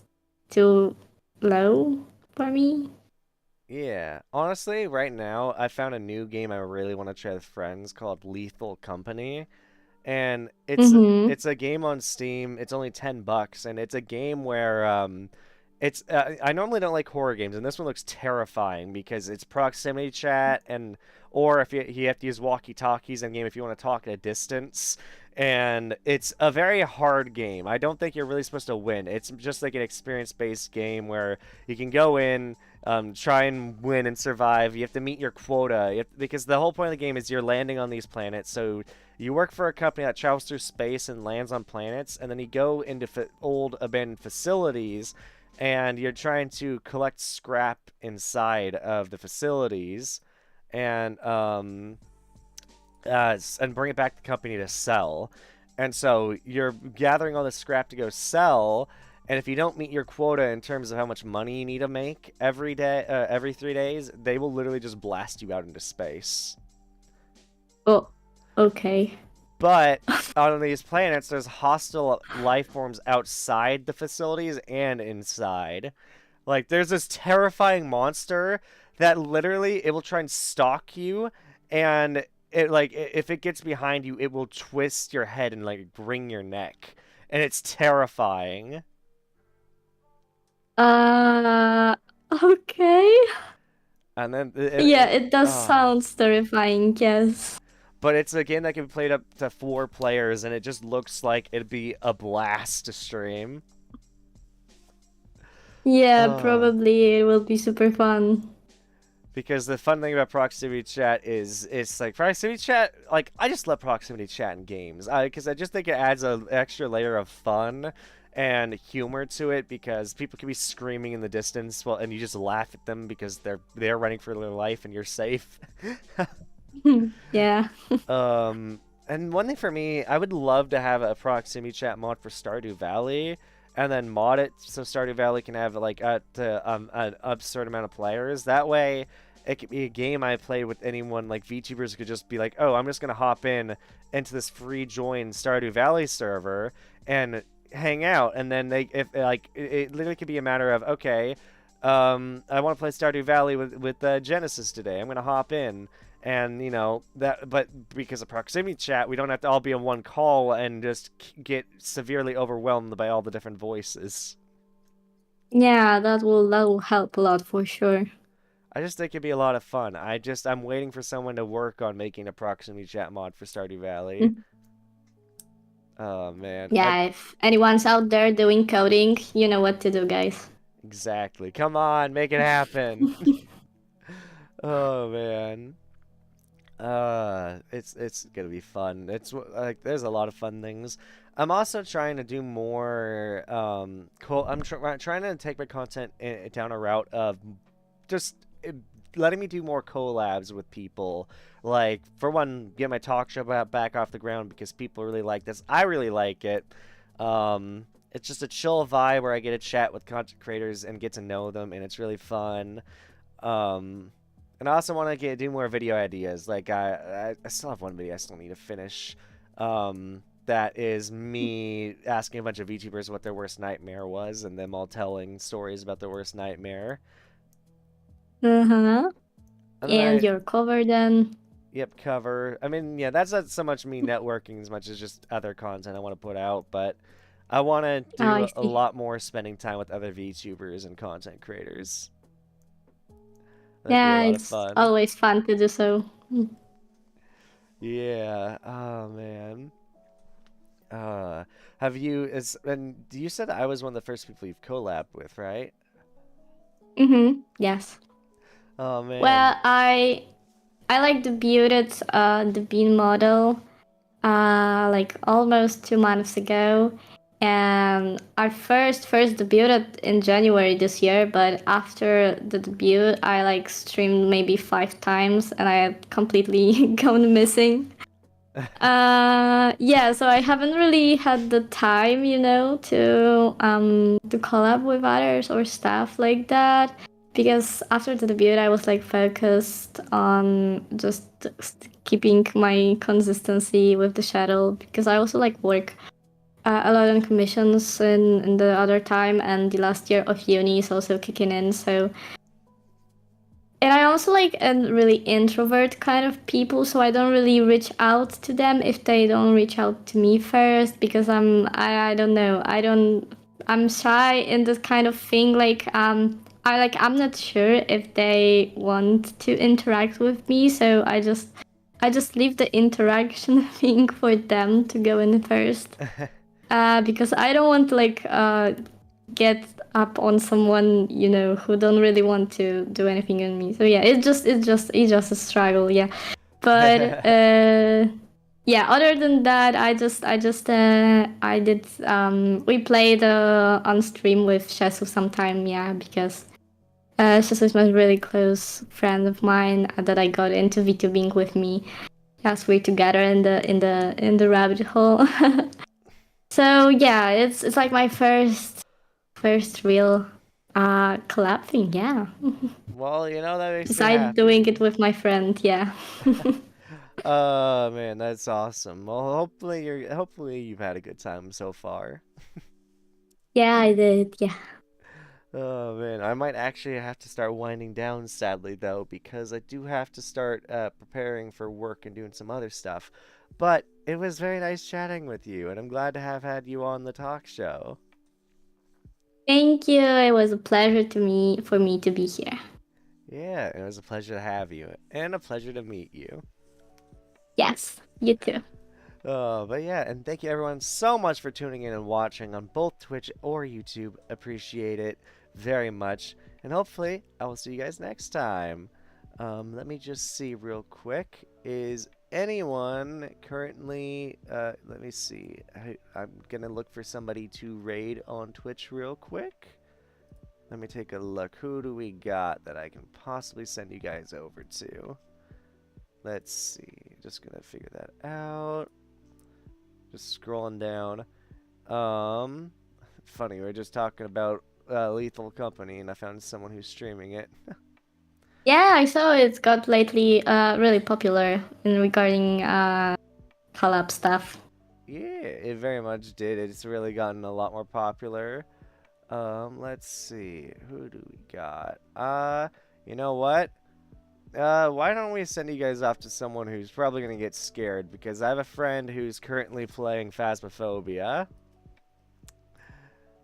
too low for me. yeah, honestly, right now I found a new game I really want to try with friends called Lethal Company. And Mm-hmm. it's a game on Steam. It's only $10, and it's a game where it's I normally don't like horror games, and this one looks terrifying because it's proximity chat and or if you have to use walkie-talkies in game if you want to talk at a distance. And it's a very hard game. I don't think you're really supposed to win. It's just like an experience-based game where you can go in, try and win and survive. You have to meet your quota because the whole point of the game is you're landing on these planets. So you work for a company that travels through space and lands on planets, and then you go into old abandoned facilities, and you're trying to collect scrap inside of the facilities, and and bring it back to the company to sell. And so you're gathering all this scrap to go sell. And if you don't meet your quota in terms of how much money you need to make every day, every 3 days, they will literally just blast you out into space. Oh, okay. But on these planets, there's hostile life forms outside the facilities and inside. Like, there's this terrifying monster that literally it will try and stalk you, and it like if it gets behind you, it will twist your head and like wring your neck, and it's terrifying. Uh, okay. And then Yeah, it does ah. sound terrifying, yes. But it's a game that can be played up to 4 players, and it just looks like it'd be a blast to stream. Yeah, Uh, probably it will be super fun. Because the fun thing about proximity chat is it's like proximity chat, like I just love proximity chat in games because I just think it adds an extra layer of fun and humor to it because people can be screaming in the distance, well, and you just laugh at them because they're running for their life and you're safe. Yeah. um and one thing for me, I would love to have a proximity chat mod for Stardew Valley, and then mod it so Stardew Valley can have like an absurd amount of players. That way, it could be a game I play with anyone. Like VTubers could just be like, "Oh, I'm just gonna hop into this free join Stardew Valley server and hang out," and then they if like it literally could be a matter of okay. I want to play Stardew Valley with Genesis today. I'm gonna hop in, and that, but because of proximity chat, we don't have to all be on one call and just get severely overwhelmed by all the different voices. Yeah, that will help a lot for sure. I just think it'd be a lot of fun. I'm waiting for someone to work on making a proximity chat mod for Stardew Valley. Oh man, Yeah, if anyone's out there doing coding, you know what to do, guys. exactly. Come on, make it happen. Oh man. It's gonna be fun. It's like there's a lot of fun things. I'm also trying to do more. Trying to take my content down a route of just letting me do more collabs with people. Like for one, get my talk show back off the ground because people really like this. I really like it. It's just a chill vibe where I get to chat with content creators and get to know them, and it's really fun. Um, and I also want to do more video ideas. Like I still have one video I still need to finish. That is me asking a bunch of VTubers what their worst nightmare was, and them all telling stories about their worst nightmare. Uh-huh. And then And your cover then. yep, cover. I mean, yeah, that's not so much me networking as much as just other content I want to put out. But I want to Oh, I do a see. lot more spending time with other VTubers and content creators. That'd be a Yeah, lot of it's fun. always fun to do so. Yeah. Oh man. Uh, have you? And you said I was one of the first people you've collabed with, right? Mm-hmm. Yes. Oh man. Well, I like debuted the Bean model like almost 2 months ago, and I first debuted in January this year. But after the debut, I like streamed maybe 5 times, and I had completely gone missing. Yeah, so I haven't really had the time, to collab with others or stuff like that. Because after the debut, I was like focused on just keeping my consistency with the shuttle. Because I also like work a lot on commissions in the other time, and the last year of uni is also kicking in. So and I also like a really introvert kind of people, so I don't really reach out to them if they don't reach out to me first because I don't know. I'm shy in this kind of thing. I'm not sure if they want to interact with me, so I just leave the interaction thing for them to go in first. Because I don't want to get up on someone who don't really want to do anything on me. So yeah, it's just a struggle. Yeah, but yeah. Other than that, I did we played on stream with Shesu sometime. Yeah, because. Shesu is a really close friend of mine that I got into VTubing with me as we're together in the rabbit hole. So yeah, it's like my first real collab thing, yeah. Well, that makes me Besides doing it happy. with my friend, yeah. Oh man, that's awesome. Well, hopefully you've had a good time so far. Yeah, I did, yeah. Oh man, I might actually have to start winding down sadly though, because I do have to start preparing for work and doing some other stuff. But it was very nice chatting with you, and I'm glad to have had you on the talk show. Thank you. It was a pleasure for me to be here. Yeah, it was a pleasure to have you, and a pleasure to meet you. Yes, you too. But yeah, and thank you everyone so much for tuning in and watching on both Twitch or YouTube. Appreciate it very much. And hopefully, I will see you guys next time. Let me just see real quick. Is anyone currently, let me see. I'm gonna look for somebody to raid on Twitch real quick. Let me take a look. Who do we got that I can possibly send you guys over to? Let's see. Just gonna figure that out. Just scrolling down. Um, Funny, we were just talking about Lethal Company, and I found someone who's streaming it. Yeah, I saw it's got lately really popular in regarding collab stuff. Yeah, it very much did. It's really gotten a lot more popular. Let's see. Who do we got? You know what? Why don't we send you guys off to someone who's probably gonna get scared, because I have a friend who's currently playing Phasmophobia.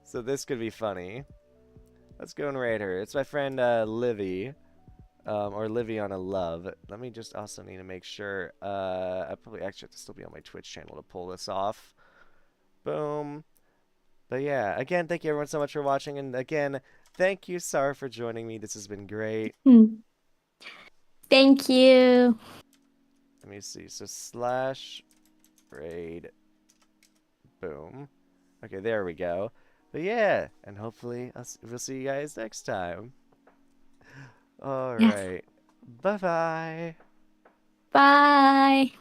So this could be funny. Let's go and raid her. It's my friend Livy. Or Liviana Love. Let me just also need to make sure. I probably actually have to still be on my Twitch channel to pull this off. Boom. But yeah, again, thank you everyone so much for watching, and again, thank you, Sar, for joining me. This has been great. Hmm. Thank you. Let me see. So slash raid. Boom. Okay, there we go. But yeah, and hopefully we'll see you guys next time. All Yes. right. Bye bye. Bye.